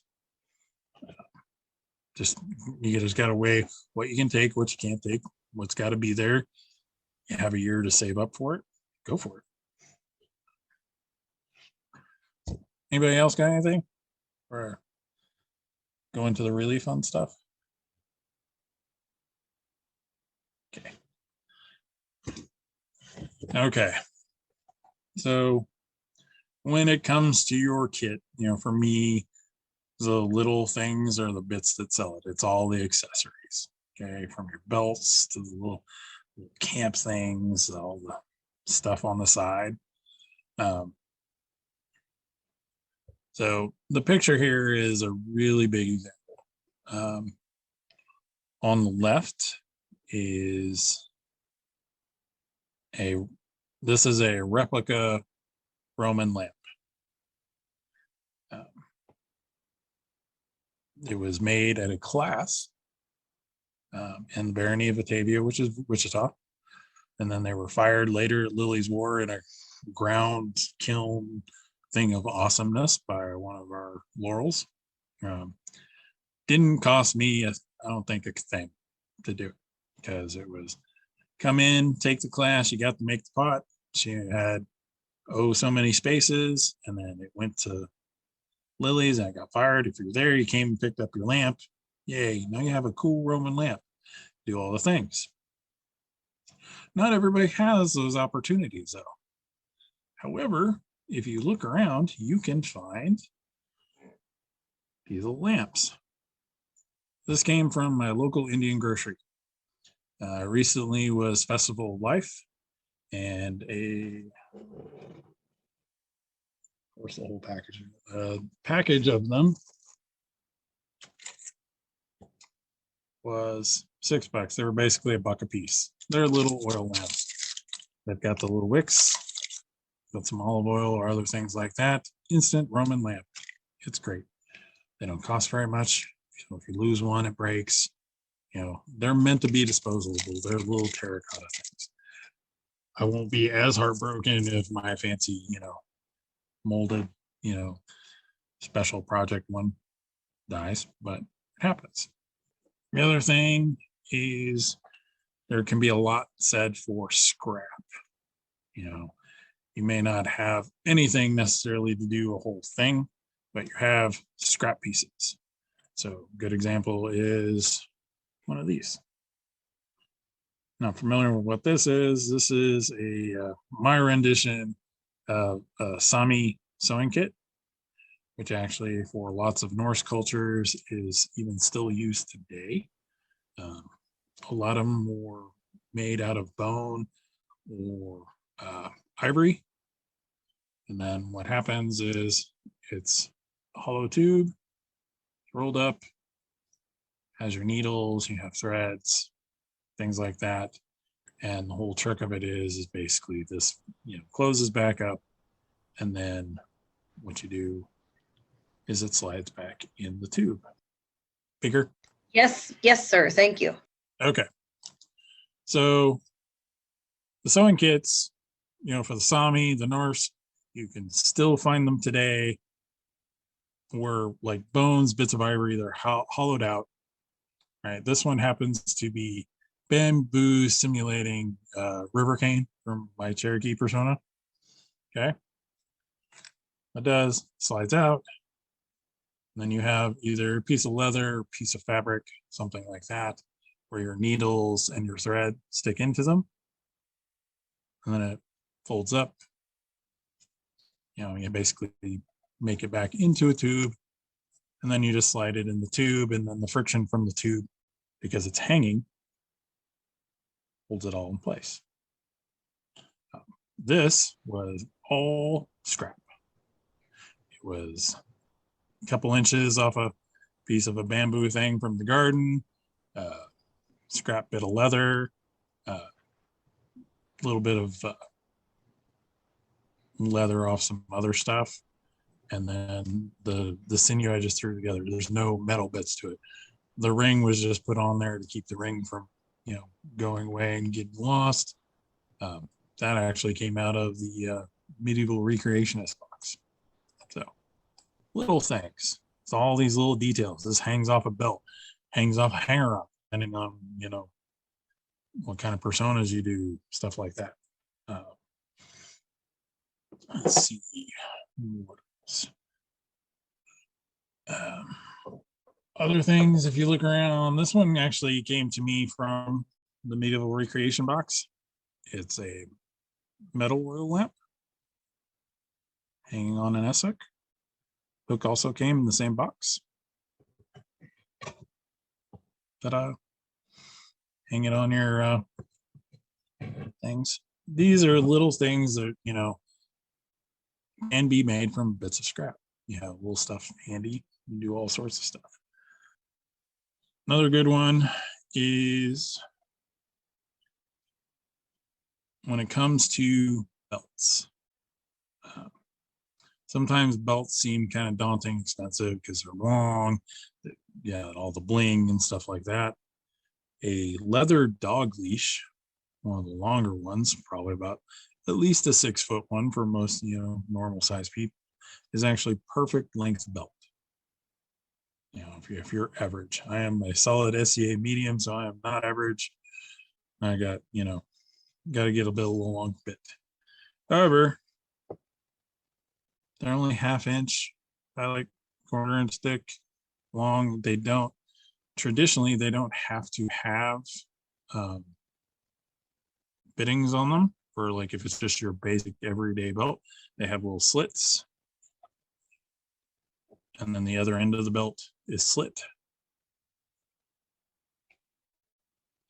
You just got to weigh what you can take, what you can't take, what's got to be there. You have a year to save up for it. Go for it. Anybody else got anything? Or go into the really fun stuff? Okay. So when it comes to your kit, for me, the little things are the bits that sell it. It's all the accessories. Okay, from your belts to the little camp things, all the stuff on the side. So the picture here is a really big example. On the left is this is a replica Roman lamp. It was made at a class in the barony of Batavia, which is Wichita. And then they were fired later at Lily's War in a ground kiln thing of awesomeness by one of our laurels. Didn't cost me, I don't think, a thing to do it, because it was come in, take the class, you got to make the pot. She had, so many spaces, and then it went to Lily's, and I got fired. If you're there, you came and picked up your lamp. Yay, now you have a cool Roman lamp. Do all the things. Not everybody has those opportunities, though. However, if you look around, you can find these little lamps. This came from my local Indian grocery. Recently was Festival of Life, and where's the whole package? Package of them was $6. They were basically $1 a piece. They're little oil lamps. They've got the little wicks, got some olive oil or other things like that. Instant Roman lamp. It's great. They don't cost very much. So if you lose one, it breaks. They're meant to be disposable. They're little terracotta things. I won't be as heartbroken if my fancy, molded, special project one dies, but it happens. The other thing is there can be a lot said for scrap. You may not have anything necessarily to do a whole thing, but you have scrap pieces. So a good example is one of these. Not familiar with what this is. This is my rendition of a Sami sewing kit, which actually for lots of Norse cultures is even still used today. A lot of them were made out of bone or ivory. And then what happens is it's a hollow tube, rolled up, has your needles, you have threads, things like that. And the whole trick of it is basically this, closes back up. And then what you do is it slides back in the tube. Bigger? Yes, sir. Thank you. Okay. So the sewing kits, for the Sami, the Norse, you can still find them today. Were like bones, bits of ivory, they're hollowed out. Right. This one happens to be bamboo simulating river cane from my Cherokee persona. Okay. It does, slides out. And then you have either a piece of leather, a piece of fabric, something like that, where your needles and your thread stick into them. And then it folds up. You basically make it back into a tube, and then you just slide it in the tube, and then the friction from the tube, because it's hanging, holds it all in place. This was all scrap. It was a couple inches off a piece of a bamboo thing from the garden, scrap bit of leather, a little bit of leather off some other stuff, and then the sinew I just threw together. There's no metal bits to it. The ring was just put on there to keep the ring from going away and getting lost. That actually came out of the medieval recreationist box. So little things. It's all these little details. This hangs off a belt, hangs off a hanger on, depending on what kind of personas you do, stuff like that. Let's see what else. Other things, if you look around, this one actually came to me from the medieval recreation box. It's a metal oil lamp hanging on an SCA. Hook also came in the same box. Ta-da. Hang it on your things. These are little things that, can be made from bits of scrap. You have little stuff handy. You do all sorts of stuff. Another good one is when it comes to belts. Sometimes belts seem kind of daunting, expensive because they're long. All the bling and stuff like that. A leather dog leash, one of the longer ones, probably about at least a 6-foot one for most, normal size people, is actually perfect length belt. If you're average, I am a solid SCA medium, so I am not average. I got, got to get a long bit. However, they're only 1/2 inch by like 1/4 inch thick long. Traditionally, they don't have to have fittings on them for like if it's just your basic everyday belt. They have little slits, and then the other end of the belt is slit.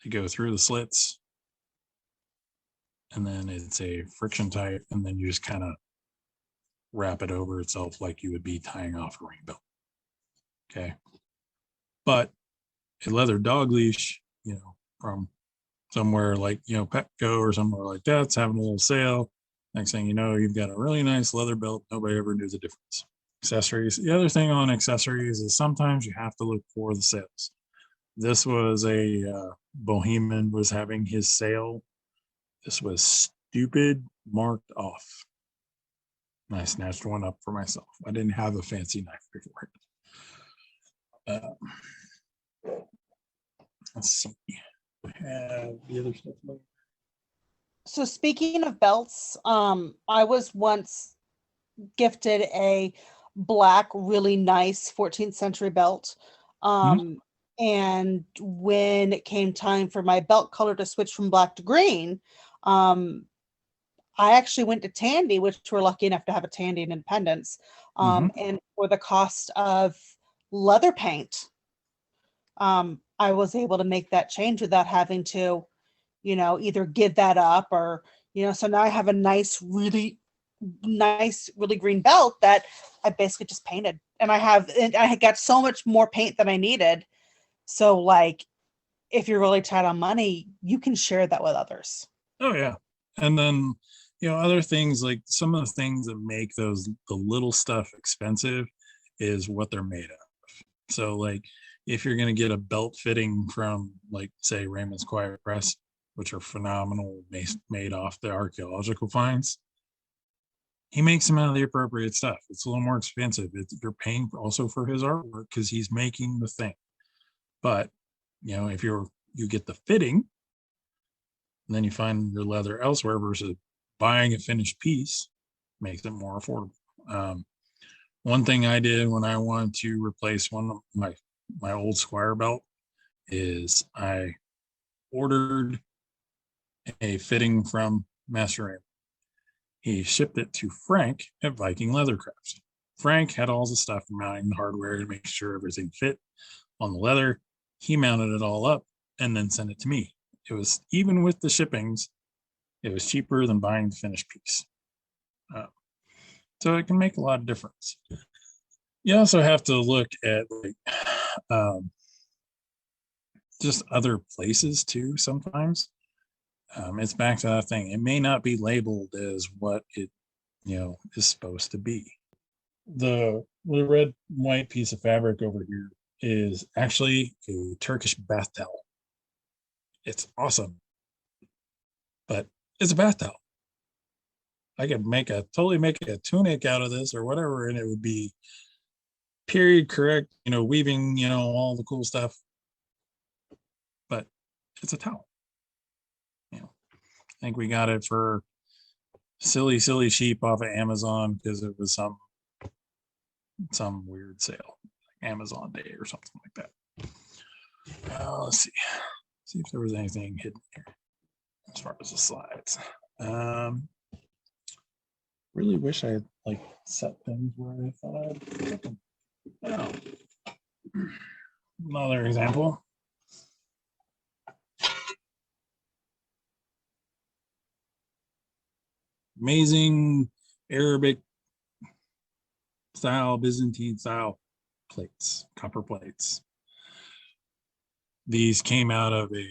You go through the slits, and then it's a friction type, and then you just kind of wrap it over itself like you would be tying off a ring belt. Okay. But a leather dog leash, from somewhere like, Petco or somewhere like that's having a little sale. Next thing you know, you've got a really nice leather belt. Nobody ever knew the difference. Accessories. The other thing on accessories is sometimes you have to look for the sales. This was a Bohemian was having his sale. This was stupid marked off. And I snatched one up for myself. I didn't have a fancy knife before it. Let's see. Have the other stuff. So speaking of belts, I was once gifted a black, really nice 14th century belt. And when it came time for my belt color to switch from black to green, I actually went to Tandy, which we're lucky enough to have a Tandy in Independence. And for the cost of leather paint, I was able to make that change without having to, either give that up or, so now I have a really green belt that I basically just painted, and I got so much more paint than I needed. So like, if you're really tight on money, you can share that with others. Oh yeah. And then, other things like some of the things that make the little stuff expensive is what they're made of. So like, if you're going to get a belt fitting from like, say, Raymond's Quiet Press, which are phenomenal, made off the archaeological finds, he makes them out of the appropriate stuff. It's a little more expensive. You're paying also for his artwork because he's making the thing. But, if you get the fitting, and then you find your leather elsewhere versus buying a finished piece, makes it more affordable. One thing I did when I wanted to replace one of my old Squire belt is I ordered a fitting from Master Raymond. He shipped it to Frank at Viking Leather Crafts. Frank had all the stuff mounting the hardware to make sure everything fit on the leather. He mounted it all up and then sent it to me. It was, even with the shippings, it was cheaper than buying the finished piece. So it can make a lot of difference. You also have to look at just other places too sometimes. It's back to that thing. It may not be labeled as what it is supposed to be. The red and white piece of fabric over here is actually a Turkish bath towel. It's awesome, but it's a bath towel. I could totally make a tunic out of this or whatever, and it would be period correct, weaving, all the cool stuff. But it's a towel. I think we got it for silly cheap off of Amazon because it was some weird sale, like Amazon Day or something like that. Let's see if there was anything hidden here as far as the slides. Really wish I had set things where I thought I'd put them. Another example. Amazing Arabic style, Byzantine style plates, copper plates. These came out of a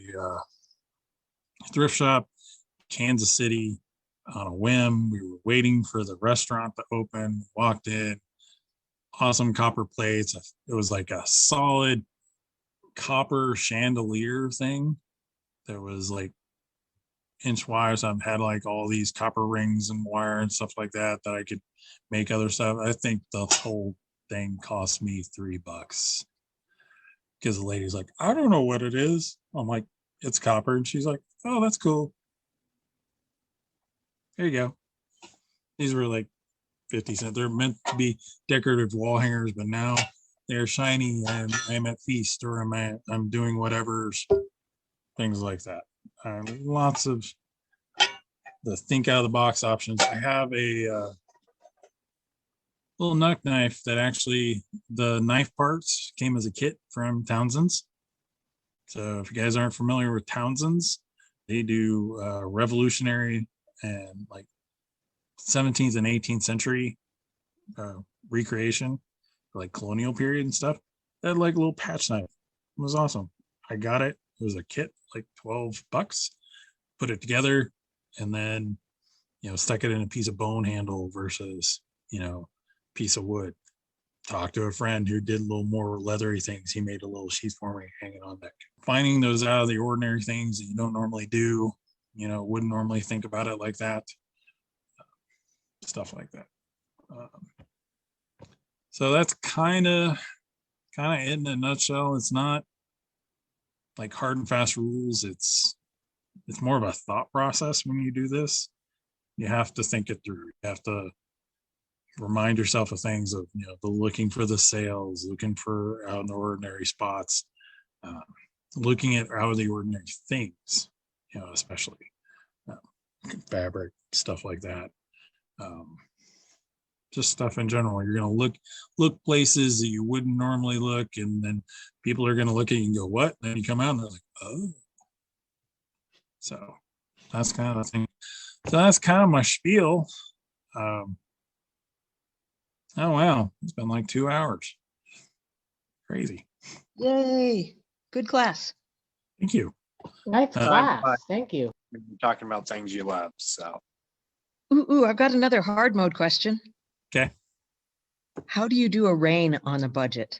thrift shop, Kansas City, on a whim. We were waiting for the restaurant to open, walked in, awesome copper plates. It was like a solid copper chandelier thing that was inch wires. I've had like all these copper rings and wire and stuff like that that I could make other stuff. I think the whole thing cost me $3 because the lady's like, I don't know what it is. I'm like, it's copper. And she's like, oh, that's cool. There you go. These were like 50 cents. They're meant to be decorative wall hangers, but now they're shiny and I'm at feast or I'm doing whatever, things like that. Lots of the think out of the box options. I have a little knuck knife that actually the knife parts came as a kit from Townsend's. So if you guys aren't familiar with Townsend's, they do revolutionary and like 17th and 18th century recreation, like colonial period and stuff. That had like a little patch knife. It was awesome. I got it. It was a kit, like $12. Put it together, and then stuck it in a piece of bone handle versus piece of wood. Talked to a friend who did a little more leathery things. He made a little sheath for me hanging on deck. Finding those out of the ordinary things that you don't normally do, wouldn't normally think about it like that. Stuff like that. So that's kind of it in a nutshell. It's not like hard and fast rules. It's more of a thought process when you do this. You have to think it through. You have to remind yourself of things of the looking for the sales, looking for out of the ordinary spots, looking at out of the ordinary things, especially fabric, stuff like that. Just stuff in general. You're going to look places that you wouldn't normally look, and then people are going to look at you and go, what? And then you come out and they're like, oh. So that's kind of the thing. So that's kind of my spiel. Oh wow, it's been like 2 hours. Crazy. Yay. Good class. Thank you. Nice class. Thank you. We're talking about things you love, so. Ooh, I've got another hard mode question. Okay. How do you do a rain on a budget?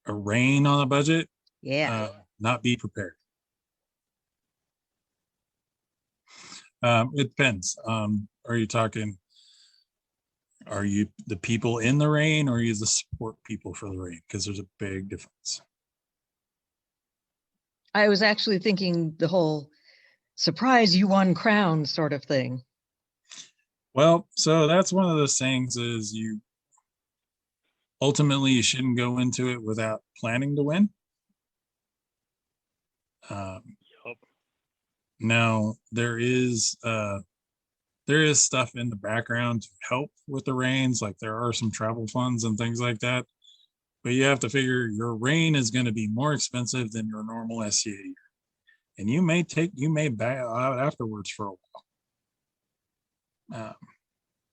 A rain on a budget? Yeah. Not be prepared. It depends. Are you the people in the rain, or are you the support people for the rain? Because there's a big difference. I was actually thinking the whole surprise you won crown sort of thing. Well, so that's one of those things is you shouldn't go into it without planning to win. Now there is stuff in the background to help with the reigns, like there are some travel funds and things like that, but you have to figure your reign is going to be more expensive than your normal SCA year, and you may bow out afterwards for a while.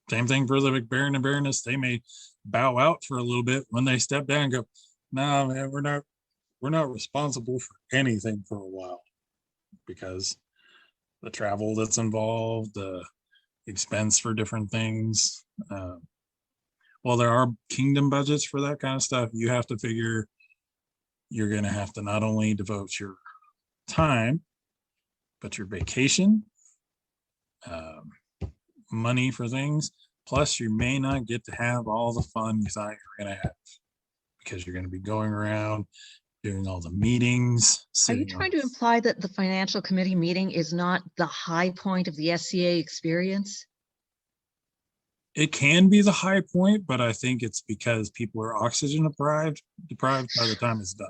Same thing for the Baron and Baroness. They may bow out for a little bit when they step down and go, no, man, we're not responsible for anything for a while, because the travel that's involved, the expense for different things. Well, there are kingdom budgets for that kind of stuff. You have to figure you're going to have to not only devote your time, but your vacation, money for things. Plus, you may not get to have all the fun you thought you were going to have, because you're going to be going around doing all the meetings. Are you trying to imply that the financial committee meeting is not the high point of the SCA experience? It can be the high point, but I think it's because people are oxygen deprived by the time it's done.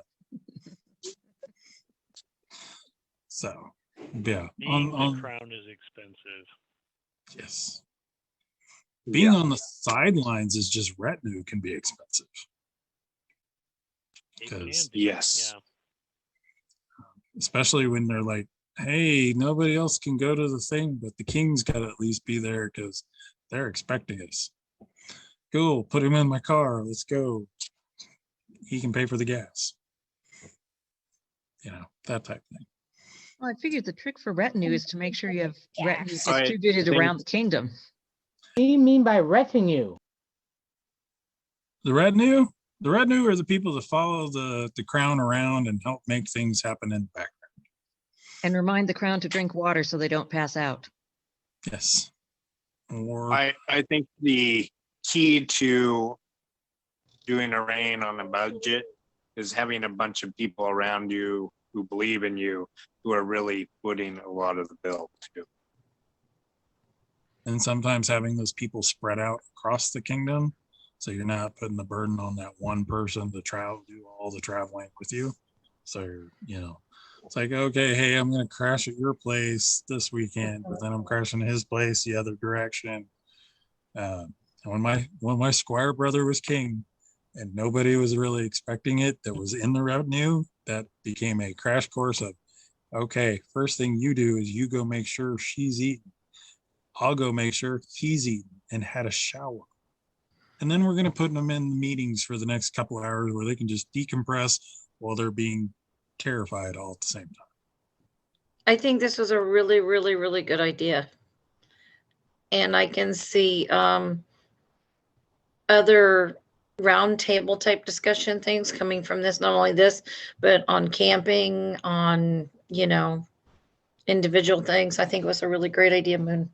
So, yeah. Being the crown is expensive. Yes. Being on the sidelines is just retinue can be expensive. Because yes, yeah. Especially when they're like, hey, nobody else can go to the thing, but the king's got to at least be there because they're expecting us. Cool, put him in my car, let's go. He can pay for the gas. That type of thing. Well, I figured the trick for retinue is to make sure you have retinue I distributed think- around the kingdom. What do you mean by retinue? The retinue are the people that follow the crown around and help make things happen in the background. And remind the crowd to drink water so they don't pass out. Yes. Or I think the key to doing a rain on a budget is having a bunch of people around you who believe in you, who are really footing a lot of the bill too. and sometimes having those people spread out across the kingdom, so you're not putting the burden on that one person to travel, do all the traveling with you. So you know, it's like, okay, hey, I'm gonna crash at your place this weekend, but then I'm crashing at his place the other direction. And when my squire brother was king, and nobody was really expecting it, that was in the revenue, that became a crash course of, okay, first thing you do is you go make sure she's eating. I'll go make sure he's eaten and had a shower. And then we're going to put them in the meetings for the next couple of hours where they can just decompress while they're being terrified all at the same time. I think this was a really, really, really good idea. And I can see other roundtable type discussion things coming from this, not only this, but on camping, on, you know, individual things. I think it was a really great idea, Moon.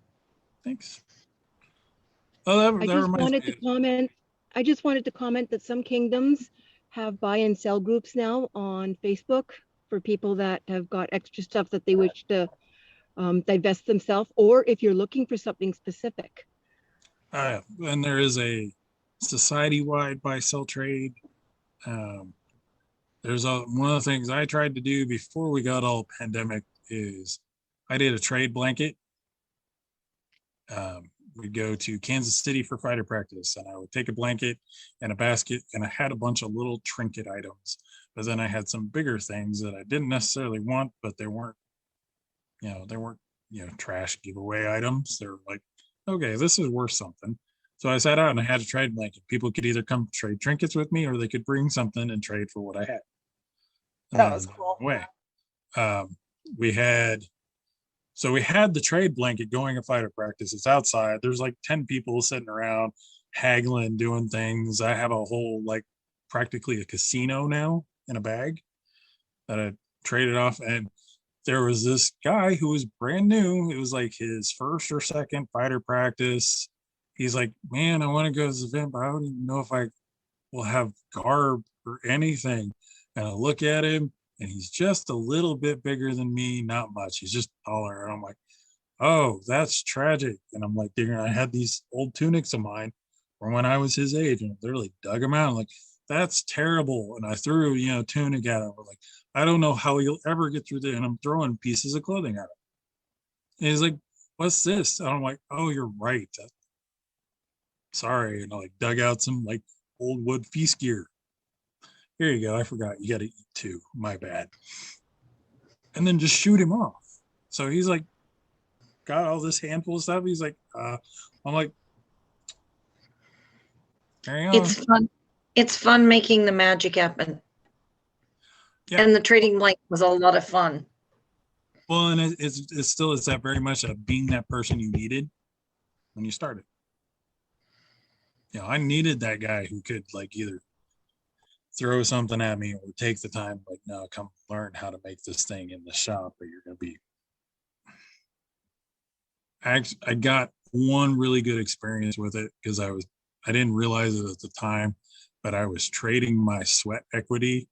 Thanks. Oh, I that just reminds wanted me. to comment, I just wanted to comment that some kingdoms have buy and sell groups now on Facebook for people that have got extra stuff that they wish to divest themselves, or if you're looking for something specific. And there is a society-wide buy-sell trade. There's one of the things I tried to do before we got all pandemic is I did a trade blanket. We'd go to Kansas City for fighter practice, and I would take a blanket and a basket, and I had a bunch of little trinket items. But then I had some bigger things that I didn't necessarily want, but they weren't, trash giveaway items. They're like, okay, this is worth something. So I sat out and I had a trade blanket. People could either come trade trinkets with me, or they could bring something and trade for what I had. That was cool. Way. We had the trade blanket going at fighter practice. It's outside. There's like 10 people sitting around haggling, doing things. I have a whole, like, practically a casino now in a bag that I traded off. And there was this guy who was brand new. It was like his first or second fighter practice. He's like, man, I want to go to this event, but I don't even know if I will have garb or anything. And I look at him, and he's just a little bit bigger than me, not much. He's just taller. And I'm like, oh, that's tragic. And I'm like, I had these old tunics of mine from when I was his age, and I literally dug them out. I'm like, that's terrible. And I threw, tunic at him. Like, I don't know how you'll ever get through there. And I'm throwing pieces of clothing at him. And he's like, what's this? And I'm like, oh, you're right. Sorry. And I like dug out some like old wood feast gear. Here you go. I forgot. You got to eat too. My bad. And then just shoot him off. So he's like, got all this handful of stuff. He's like, I'm like, carry on. It's fun. It's fun making the magic happen. Yeah. And the trading blanket was a lot of fun. Well, and it's that very much of being that person you needed when you started. I needed that guy who could like either throw something at me or take the time, like, no, come learn how to make this thing in the shop, or you're going to be. I got one really good experience with it because I didn't realize it at the time, but I was trading my sweat equity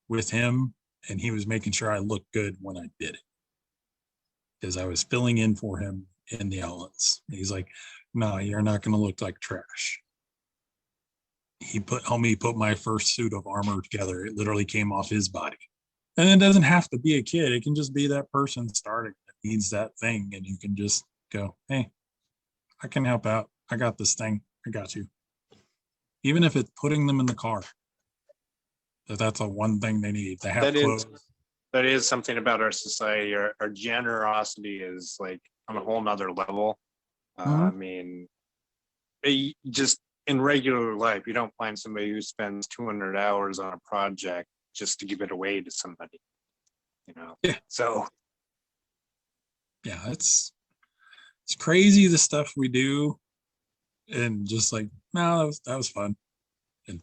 with him, and he was making sure I looked good when I did it because I was filling in for him in the outlets. He's like, no, you're not going to look like trash. He helped me put my first suit of armor together. It literally came off his body. And it doesn't have to be a kid. It can just be that person starting that needs that thing. And you can just go, hey, I can help out. I got this thing. I got you. Even if it's putting them in the car. That's a one thing they need. They have clothes. That is something about our society. Our generosity is like on a whole nother level. I mean, just in regular life, you don't find somebody who spends 200 hours on a project just to give it away to somebody, Yeah. So yeah, it's crazy the stuff we do, and just like, no, that was fun. And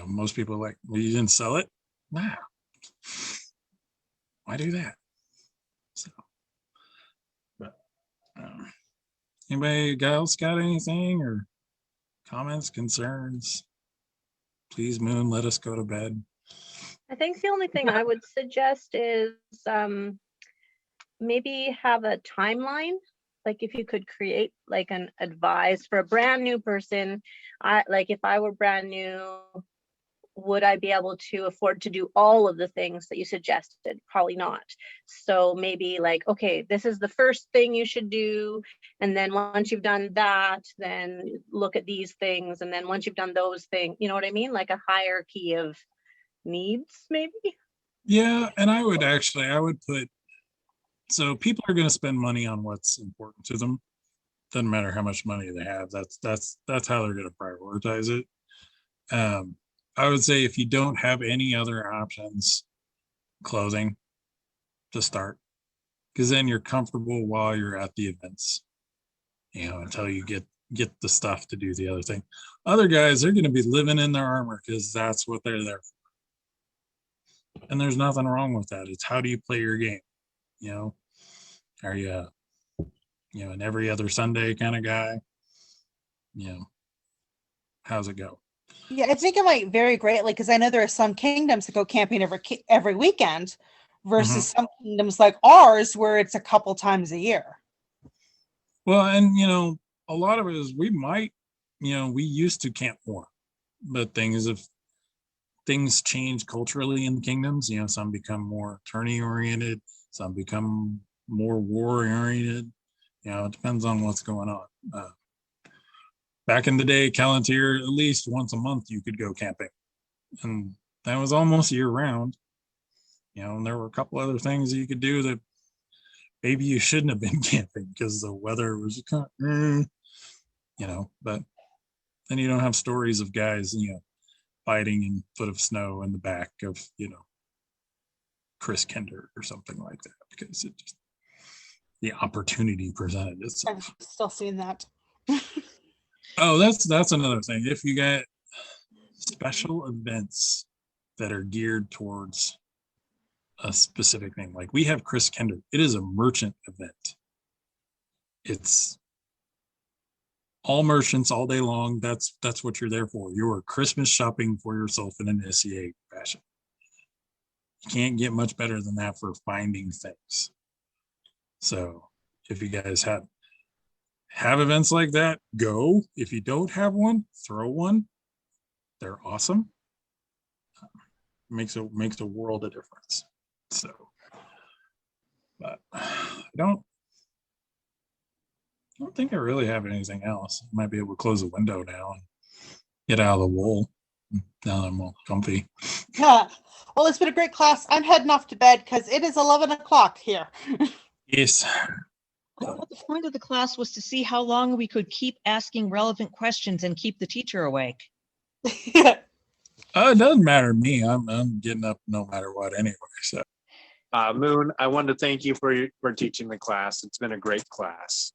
most people are like, well, you didn't sell it? Nah. why do that? So, but anybody else got anything or comments, concerns? Please, Moon, let us go to bed. I think the only thing I would suggest is maybe have a timeline. Like if you could create like an advice for a brand new person, like if I were brand new, would I be able to afford to do all of the things that you suggested? Probably not. So maybe like, okay, this is the first thing you should do. And then once you've done that, then look at these things. And then once you've done those things, you know what I mean? Like a hierarchy of needs, maybe. Yeah, and I would put, so people are going to spend money on what's important to them. Doesn't matter how much money they have. That's how they're going to prioritize it. I would say if you don't have any other options, clothing to start, because then you're comfortable while you're at the events, until you get the stuff to do the other thing. Other guys, they're going to be living in their armor because that's what they're there for. And there's nothing wrong with that. It's how do you play your game? Are you, an every other Sunday kind of guy? How's it go? Yeah, I think it might vary greatly because I know there are some kingdoms that go camping every weekend versus some kingdoms like ours where it's a couple times a year. Well, and a lot of it is we used to camp more, but things change culturally in the kingdoms. Some become more tourney oriented, some become more war oriented. It depends on what's going on. Back in the day, Calentier, at least once a month you could go camping, and that was almost year round. And there were a couple other things that you could do that maybe you shouldn't have been camping because the weather was kind of, but then you don't have stories of guys, fighting in foot of snow in the back of, Chris Kender or something like that, because it just, the opportunity presented itself. I've still seen that. Oh, that's another thing. If you got special events that are geared towards a specific thing, like we have Chris Kender, it is a merchant event. It's all merchants all day long. That's what you're there for. You're Christmas shopping for yourself in an SCA fashion. You can't get much better than that for finding things. So if you guys have events like that, go. If you don't have one, throw one. They're awesome. Makes a world of difference. So, but I don't think I really have anything else. I might be able to close the window now and get out of the wool. Now that I'm all comfy. Yeah. Well, it's been a great class. I'm heading off to bed because it is 11 o'clock here. Yes. I thought the point of the class was to see how long we could keep asking relevant questions and keep the teacher awake. It doesn't matter to me. I'm getting up no matter what anyway. So, Moon, I wanted to thank you for teaching the class. It's been a great class.